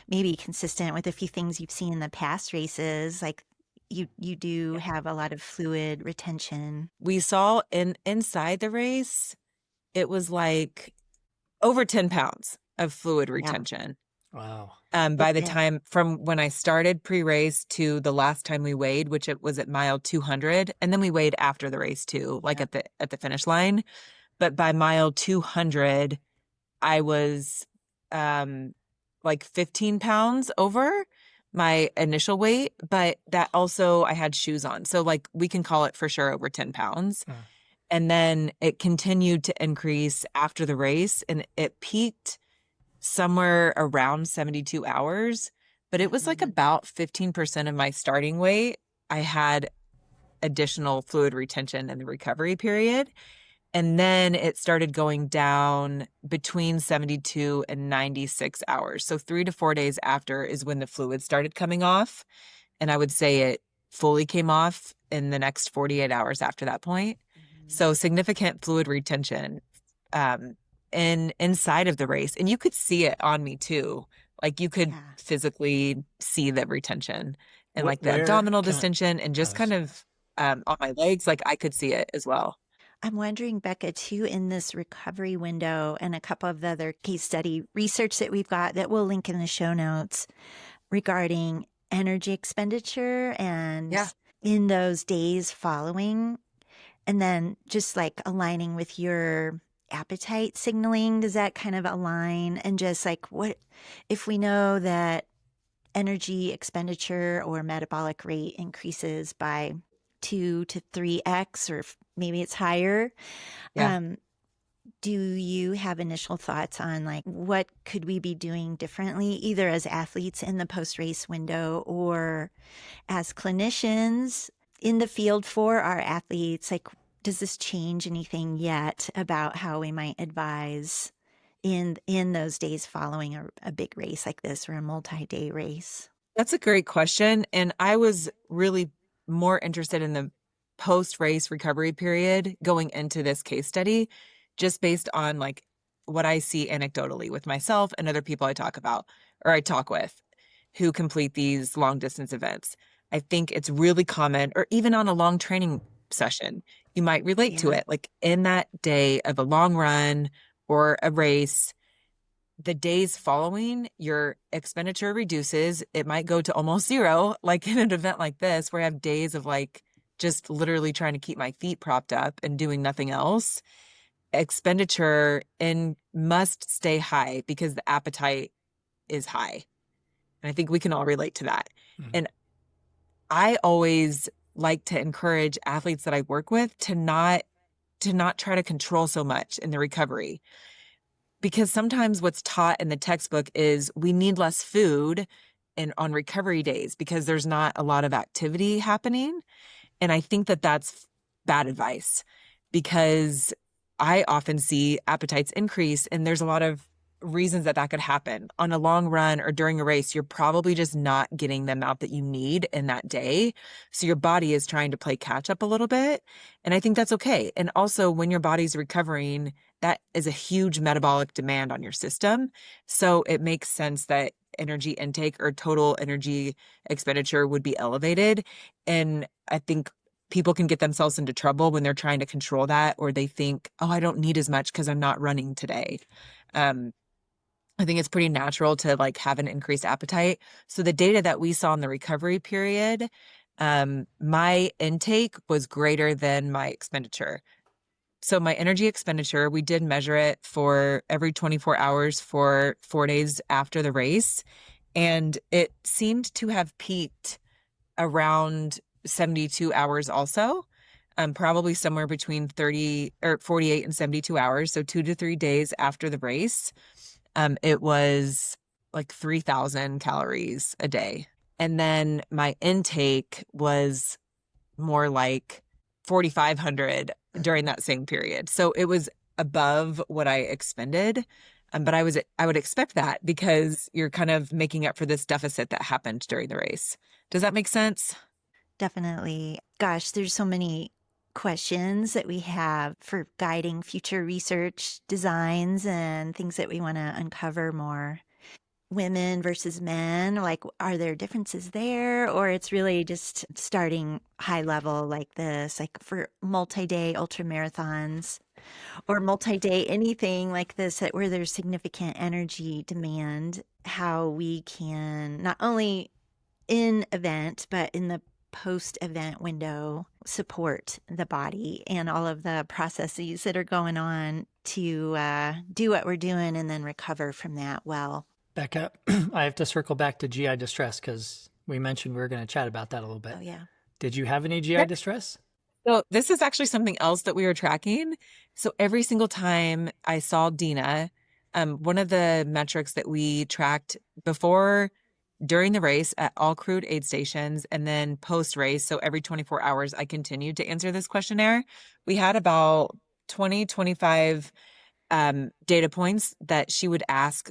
maybe consistent with a few things you've seen in the past races, like you do have a lot of fluid retention. We saw inside the race, it was like over 10 pounds of fluid Yeah. retention. Wow. By the Yeah. time from when I started pre-race to the last time we weighed, which it was at mile 200, and then we weighed after the race too, like Yeah. at the finish line. But by mile 200, I was like 15 pounds over my initial weight, but that also I had shoes on. So like we can call it for sure over 10 pounds. Mm. And then it continued to increase after the race, and it peaked somewhere around 72 hours, but it was like Mhm. about 15% of my starting weight. I had additional fluid retention in the recovery period. And then it started going down between 72 and 96 hours. So 3 to 4 days after is when the fluid started coming off. And I would say it fully came off in the next 48 hours after that point. Mhm. So significant fluid retention um, inside of the race. And you could see it on me too. Like you could Yeah. physically see the retention and like the Where abdominal can I? distension and just Oh, kind of on my legs, like I could see it as well. I'm wondering, Becca, too, in this recovery window and a couple of the other case study research that we've got that we'll link in the show notes regarding energy expenditure and Yeah. in those days following, and then just like aligning with your appetite signaling. Does that kind of align? And just like what if we know that energy expenditure or metabolic rate increases by 2 to 3x, or maybe it's higher. Yeah. Um, do you have initial thoughts on like what could we be doing differently, either as athletes in the post race window or as clinicians in the field for our athletes? Like, does this change anything yet about how we might advise in those days following a big race like this or a multi-day race? That's a great question. And I was really more interested in the post-race recovery period going into this case study, just based on like what I see anecdotally with myself and other people I talk with who complete these long distance events. I think it's really common, or even on a long training session, you might relate to Yeah. it. Like in that day of a long run or a race, the days following, your expenditure reduces. It might go to almost zero, like in an event like this, where I have days of like just literally trying to keep my feet propped up and doing nothing else. Expenditure and must stay high because the appetite is high. And I think we can all relate to that. Mhm. And I always like to encourage athletes that I work with to not try to control so much in the recovery, because sometimes what's taught in the textbook is we need less food and on recovery days because there's not a lot of activity happening. And I think that that's bad advice, because I often see appetites increase, and there's a lot of reasons that that could happen. On a long run or during a race, you're probably just not getting the amount that you need in that day. So your body is trying to play catch up a little bit. And I think that's okay. And also, when your body's recovering, that is a huge metabolic demand on your system. So it makes sense that energy intake or total energy expenditure would be elevated. And I think people can get themselves into trouble when they're trying to control that, or they think, oh, I don't need as much because I'm not running today. I think it's pretty natural to like have an increased appetite. So the data that we saw in the recovery period, my intake was greater than my expenditure. So my energy expenditure, we did measure it for every 24 hours for 4 days after the race. And it seemed to have peaked around 72 hours also, probably somewhere between 30 or 48 and 72 hours. So 2 to 3 days after the race, it was like 3,000 calories a day. And then my intake was more like 4,500 during that same period. So it was above what I expended. But I would expect that because you're kind of making up for this deficit that happened during the race. Does that make sense? Definitely. Gosh, there's so many questions that we have for guiding future research designs and things that we want to uncover more. Women versus men, like, are there differences there? Or it's really just starting high level like this, like for multi-day ultra marathons or multi-day anything like this that where there's significant energy demand, how we can not only in event, but in the post event window support the body and all of the processes that are going on to do what we're doing and then recover from that well. Becca, I have to circle back to GI distress because we mentioned we were going to chat about that a little bit. Oh, yeah. Did you have any GI distress? So this is actually something else that we were tracking. So every single time I saw Dina, one of the metrics that we tracked before, during the race at all crewed aid stations, and then post race, so every 24 hours, I continued to answer this questionnaire. We had about 20, 25 data points that she would ask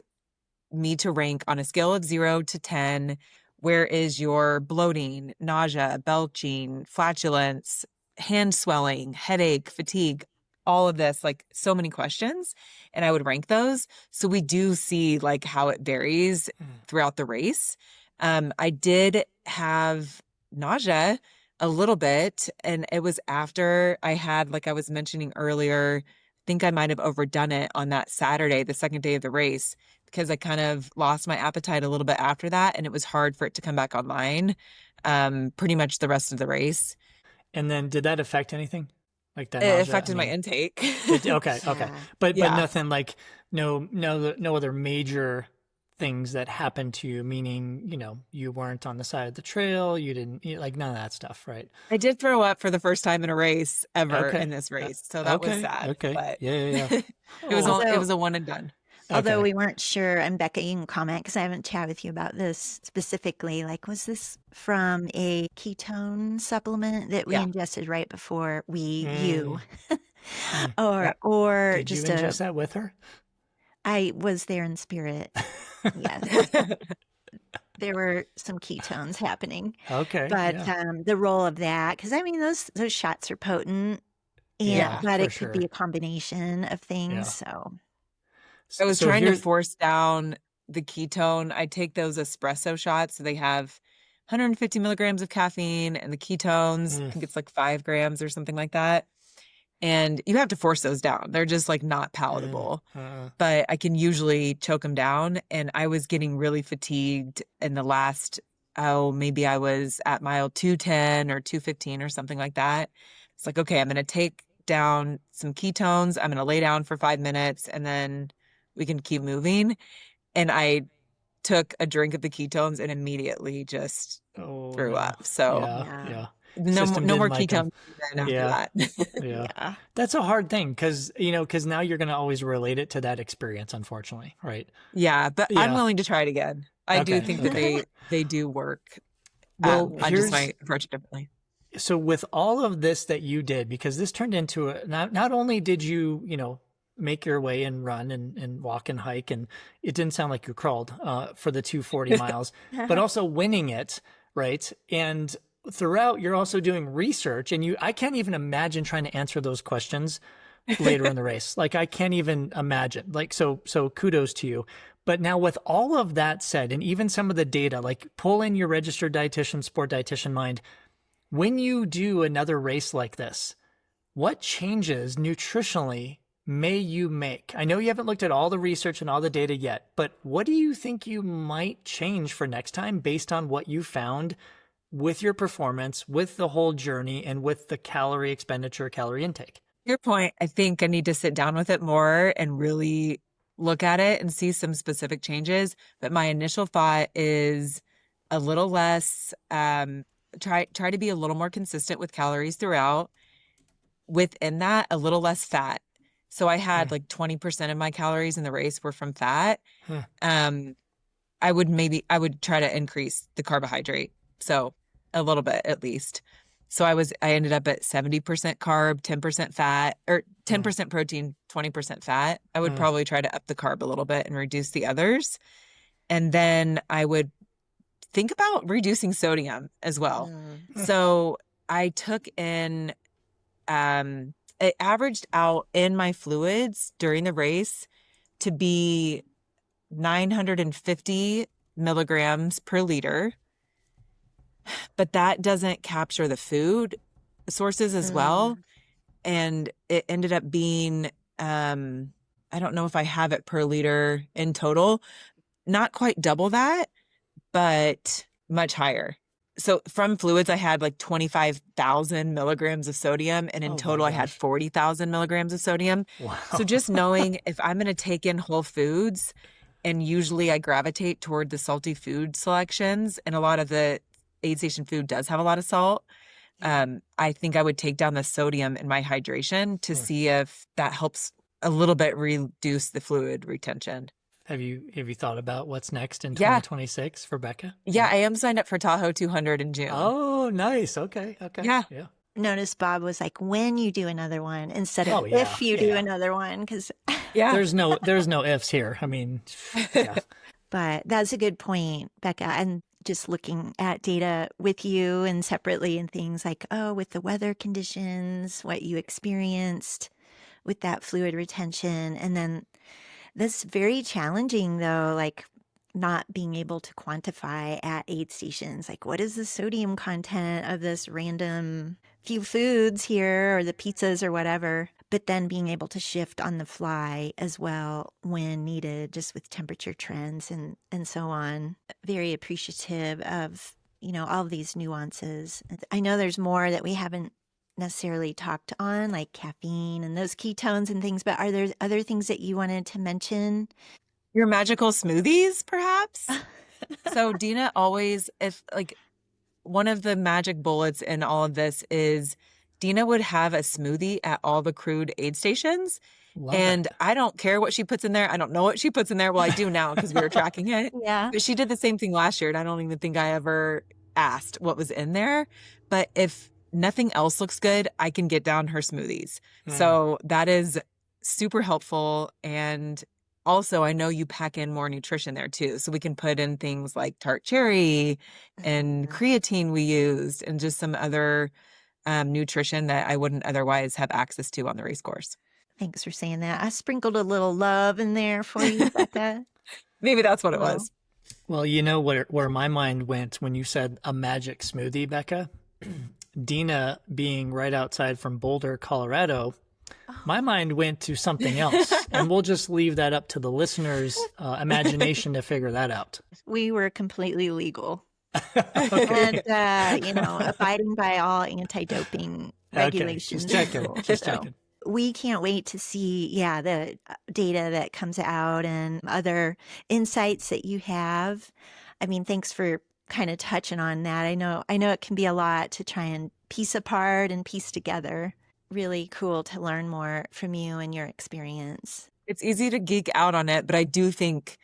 me to rank on a scale of 0 to 10. Where is your bloating, nausea, belching, flatulence, hand swelling, headache, fatigue, all of this, like so many questions. And I would rank those. So we do see like how it varies throughout the race. I did have nausea a little bit, and it was after I had, like I was mentioning earlier, I think I might have overdone it on that Saturday, the second day of the race, because I kind of lost my appetite a little bit after that, and it was hard for it to come back online pretty much the rest of the race. And then did that affect anything? Like that It nausea? I affected my mean, intake. okay. Yeah. But Yeah. nothing like no other major things that happened to you, meaning, you weren't on the side of the trail, you didn't like none of that stuff, right? I did throw up for the first time in a race ever in Okay. this race. So that was Okay. sad, Okay. but Yeah. it was Well, it So was a one and done. Although Okay. we weren't sure, and Becca, you can comment because I haven't chatted with you about this specifically. Like, was this from a ketone supplement that we Yeah. ingested right before you, Mm, mm. Yeah. or Did you just ingest that with her? I was there in spirit. Yes, there were some ketones happening, Okay. but Yeah. the role of that, because I mean, those shots are potent, Yeah, but for it could be sure. a combination of things. Yeah. So, I was So trying to here's, force down the ketone. I take those espresso shots. So they have 150 milligrams of caffeine and the ketones. I mm, think it's like 5 grams or something like that. And you have to force those down. They're just like not mm, palatable, but I can usually choke them down. And I was getting really fatigued in the last, oh, maybe I was at mile 210 or 215 or something like that. It's like, okay, I'm going to take down some ketones. I'm going to lay down for 5 minutes and then we can keep moving. And I took a drink of the ketones and immediately just oh threw no. up. So Yeah. yeah, Yeah. no, System no didn't more like them. ketones then after Yeah. that. Yeah. yeah. That's a hard thing because now you're going to always relate it to that experience, unfortunately. Right. Yeah, but I'm Yeah. willing to try it again. I do Okay. think that Okay. they do work. Well, I just here's might approach it differently. so with all of this that you did, because this turned into not only did you, make your way and run and walk and hike, and it didn't sound like you crawled for the 240 miles, but also winning it, right? And throughout, you're also doing research, and I can't even imagine trying to answer those questions later in the race. Like I can't even imagine. Like so kudos to you. But now with all of that said, and even some of the data, like pull in your registered dietitian, sport dietitian mind, when you do another race like this, what changes nutritionally may you make? I know you haven't looked at all the research and all the data yet, but what do you think you might change for next time based on what you found with your performance, with the whole journey, and with the calorie expenditure, calorie intake? Your point, I think I need to sit down with it more and really look at it and see some specific changes. But my initial thought is a little less, try to be a little more consistent with calories throughout. Within that, a little less fat. So I had like 20% of my calories in the race were from fat. Huh. I would try to increase the carbohydrate. So a little bit at least. So I ended up at 70% carb, 10% fat, or 10% protein, 20% fat. I would probably try to up the carb a little bit and reduce the others. And then I would think about reducing sodium as well. So I took in, it averaged out in my fluids during the race to be 950 milligrams per liter, but that doesn't capture the food sources as well. And it ended up being, I don't know if I have it per liter in total, not quite double that, but much higher. So from fluids, I had like 25,000 milligrams of sodium, and in Oh my total, I had gosh. 40,000 milligrams of sodium. Wow. So just knowing if I'm going to take in whole foods, and usually I gravitate toward the salty food selections, and a lot of the aid station food does have a lot of salt. I think I would take down the sodium in my hydration to see if that helps a little bit reduce the fluid retention. Have you thought about what's next in Yeah. 2026 for Becca? Yeah, I am signed up for Tahoe 200 in June. Oh, nice. Okay. Okay. Yeah. Yeah. Notice Bob was like, when you do another one instead of Oh, yeah, if you do yeah. another one, because Yeah. There's no ifs here. I mean, yeah. but that's a good point, Becca. And just looking at data with you and separately and things like, oh, with the weather conditions, what you experienced with that fluid retention. And then that's very challenging though, like not being able to quantify at aid stations. Like, what is the sodium content of this random few foods here or the pizzas or whatever? But then being able to shift on the fly as well when needed, just with temperature trends and so on. Very appreciative of, all of these nuances. I know there's more that we haven't necessarily talked on, like caffeine and those ketones and things, but are there other things that you wanted to mention? Your magical smoothies, perhaps? So Dina always, if like one of the magic bullets in all of this is Dina would have a smoothie at all the crewed aid stations. Love And that. I don't care what she puts in there. I don't know what she puts in there. Well, I do now because we were tracking it. Yeah. But she did the same thing last year, and I don't even think I ever asked what was in there. But if nothing else looks good, I can get down her smoothies. So that is super helpful. And also, I know you pack in more nutrition there too. So we can put in things like tart cherry and creatine we used, and just some other nutrition that I wouldn't otherwise have access to on the race course. Thanks for saying that. I sprinkled a little love in there for you, Becca. Maybe that's what it Well, was. Well, you know where my mind went when you said a magic smoothie, Becca? Dina being right outside from Boulder, Colorado, my mind went to something else. And we'll just leave that up to the listeners' imagination to figure that out. we were completely legal. And, abiding by all anti-doping regulations. Just checking. and rules. Just So checking. we can't wait to see, the data that comes out and other insights that you have. I mean, thanks for kind of touching on that. I know it can be a lot to try and piece apart and piece together. Really cool to learn more from you and your experience. It's easy to geek out on it, but I do think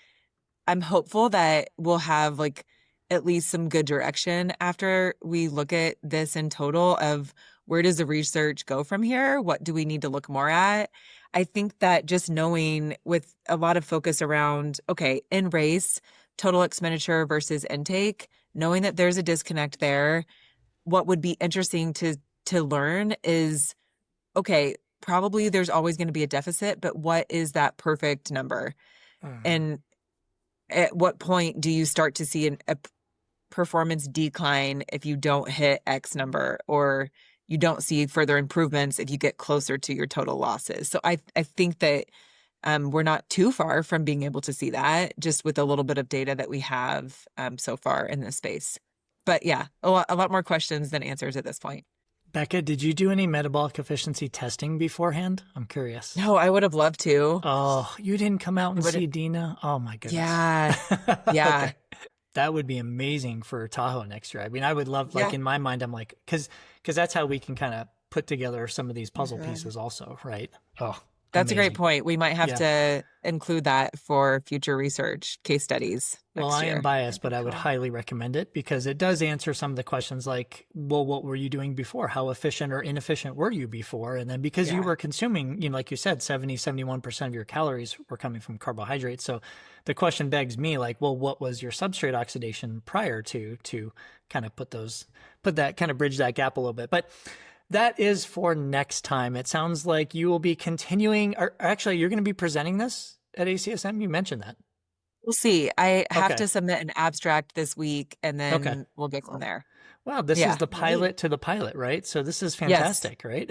I'm hopeful that we'll have like at least some good direction after we look at this in total of where does the research go from here? What do we need to look more at? I think that just knowing with a lot of focus around, okay, in race, total expenditure versus intake, knowing that there's a disconnect there, what would be interesting to learn is, okay, probably there's always going to be a deficit, but what is that perfect number? And at what point do you start to see a performance decline if you don't hit X number, or you don't see further improvements if you get closer to your total losses? So I think that we're not too far from being able to see that just with a little bit of data that we have so far in this space. But yeah, a lot more questions than answers at this point. Becca, did you do any metabolic efficiency testing beforehand? I'm curious. No, I would have loved to. Oh, you didn't come out and see Dina? Oh my goodness. Yeah. Yeah. Okay. That would be amazing for Tahoe next year. I mean, I would love, like in my mind, I'm like, because that's how we can kind of put together some of these puzzle pieces also, right? Oh, that's amazing. a great point. We might have to include that for future research case studies next Well, I year. am biased, but I would highly recommend it because it does answer some of the questions like, well, what were you doing before? How efficient or inefficient were you before? And then because you were consuming, like you said, 71% of your calories were coming from carbohydrates. So the question begs me like, well, what was your substrate oxidation prior to kind of bridge that gap a little bit. But that is for next time. It sounds like you will be continuing, or actually you're going to be presenting this at ACSM. You mentioned that. We'll see. I have to submit an abstract this week, and then we'll go from there. Wow, this is the pilot to the pilot, right? So this is fantastic, right?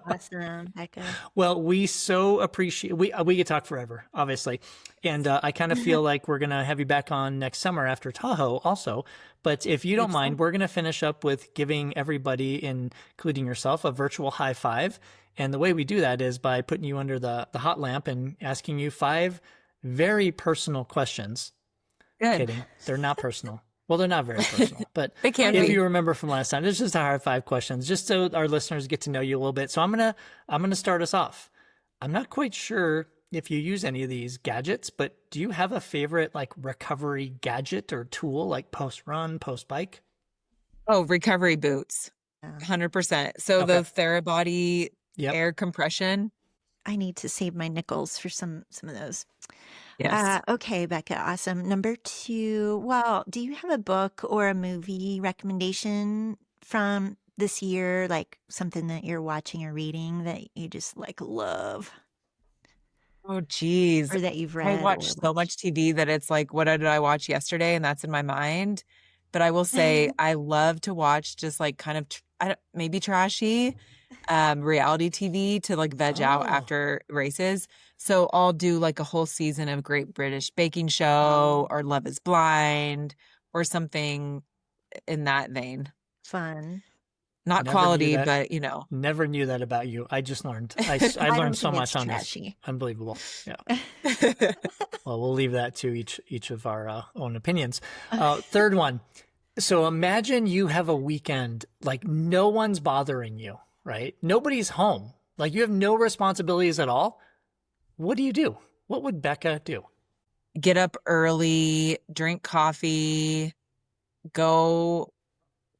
Awesome, Becca. Well, we so appreciate, we could talk forever, obviously. And I kind of feel like we're going to have you back on next summer after Tahoe also. But if you don't mind, we're going to finish up with giving everybody, including yourself, a virtual high five. And the way we do that is by putting you under the hot lamp and asking you 5 very personal questions. Good. Kidding. They're not personal. Well, they're not very personal, but They can if be. you remember from last time, it's just a hard 5 questions, just so our listeners get to know you a little bit. So I'm gonna start us off. I'm not quite sure if you use any of these gadgets, but do you have a favorite like recovery gadget or tool, like post run, post bike? Oh, recovery boots, 100%. So the Therabody air compression. I need to save my nickels for some of those. Yes. Okay, Becca, awesome. Number 2, well, do you have a book or a movie recommendation from this year, like something that you're watching or reading that you just like love Oh, geez. or that you've read? I watch so much TV that it's like, what did I watch yesterday? And that's in my mind. But I will say I love to watch just like kind of maybe trashy reality TV to like veg out after races. So I'll do like a whole season of Great British Baking Show or Love is Blind or something in that vein. Fun. Not Never quality, knew that. but Never knew that about you. I just learned. I don't learned so think much it's on trashy. this. Unbelievable. Yeah. Well, we'll leave that to each of our own opinions. Third one. So imagine you have a weekend, like no one's bothering you, right? Nobody's home. Like you have no responsibilities at all. What do you do? What would Becca do? Get up early, drink coffee, go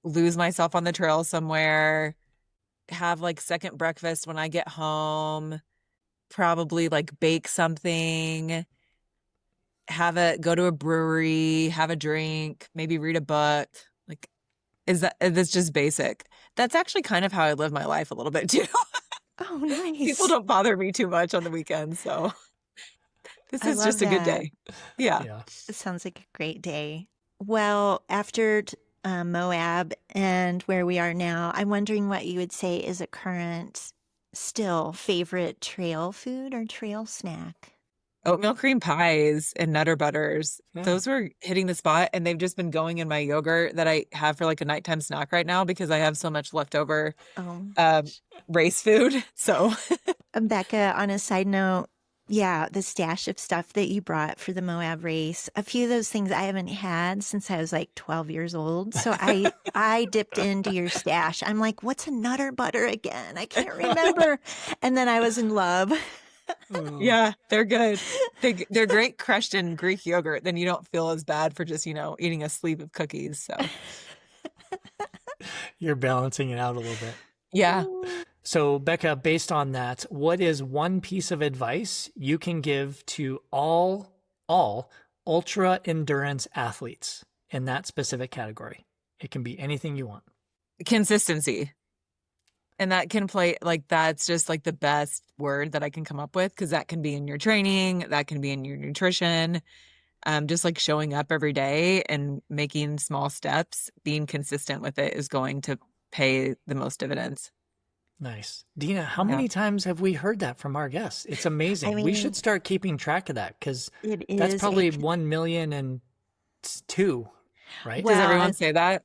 lose myself on the trail somewhere, have like second breakfast when I get home, probably like bake something, go to a brewery, have a drink, maybe read a book. Like, that's just basic. That's actually kind of how I live my life a little bit too. Oh, People nice. don't bother me too much on the weekends, so this I is love just a good that. day. Yeah. Yeah. It sounds like a great day. Well, after Moab and where we are now, I'm wondering what you would say is a current, still favorite trail food or trail snack. Oatmeal cream pies and Nutter Butters. Yeah. Those were hitting the spot, and they've just been going in my yogurt that I have for like a nighttime snack right now because I have so much leftover Oh, race food. So Becca, on a side note, yeah, the stash of stuff that you brought for the Moab race, a few of those things I haven't had since I was like 12 years old. So I dipped into your stash. I'm like, what's a Nutter Butter again? I can't remember. And then I was in love. Oh, yeah, they're good. They're great crushed in Greek yogurt. Then you don't feel as bad for just, eating a sleeve of cookies. So you're balancing it out a little bit. yeah. So, Becca, based on that, what is one piece of advice you can give to all ultra endurance athletes in that specific category? It can be anything you want. Consistency. And that can play like that's just like the best word that I can come up with because that can be in your training, that can be in your nutrition, just like showing up every day and making small steps, being consistent with it is going to pay the most dividends. Nice. Dina, how Yeah. many times have we heard that from our guests? It's amazing. I We should mean, start keeping track of that because it that's is probably 1,000,002, right? Does well, everyone say that?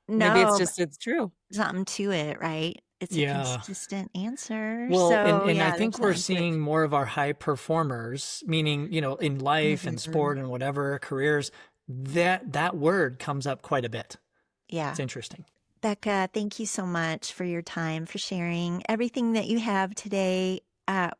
Maybe no, but it's true. something to it, right? It's a Yeah. consistent answer. Well, and, So and I yeah, think there's we're nothing to it. seeing more of our high performers, meaning, in life and Mhm. sport and whatever careers, that word comes up quite a bit. Yeah. It's interesting. Becca, thank you so much for your time, for sharing everything that you have today.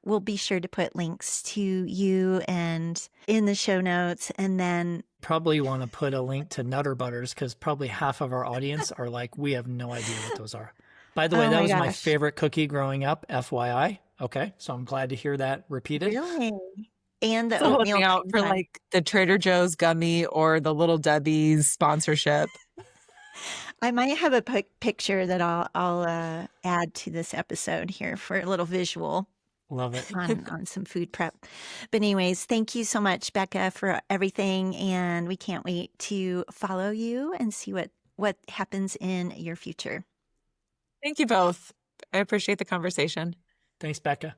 We'll be sure to put links to you and in the show notes. And then, Probably want to put a link to Nutter Butters because probably half of our audience are like, we have no idea what those are. By the way, oh that my was my gosh, favorite cookie growing up, FYI. Okay, so I'm glad to hear that repeated. really? And the So looking oatmeal out cream for pie. like the Trader Joe's gummy or the Little Debbie's sponsorship. I might have a picture that I'll add to this episode here for a little visual Love it. on some food prep. But anyways, thank you so much, Becca, for everything, and we can't wait to follow you and see what happens in your future. Thank you both. I appreciate the conversation. Thanks, Becca.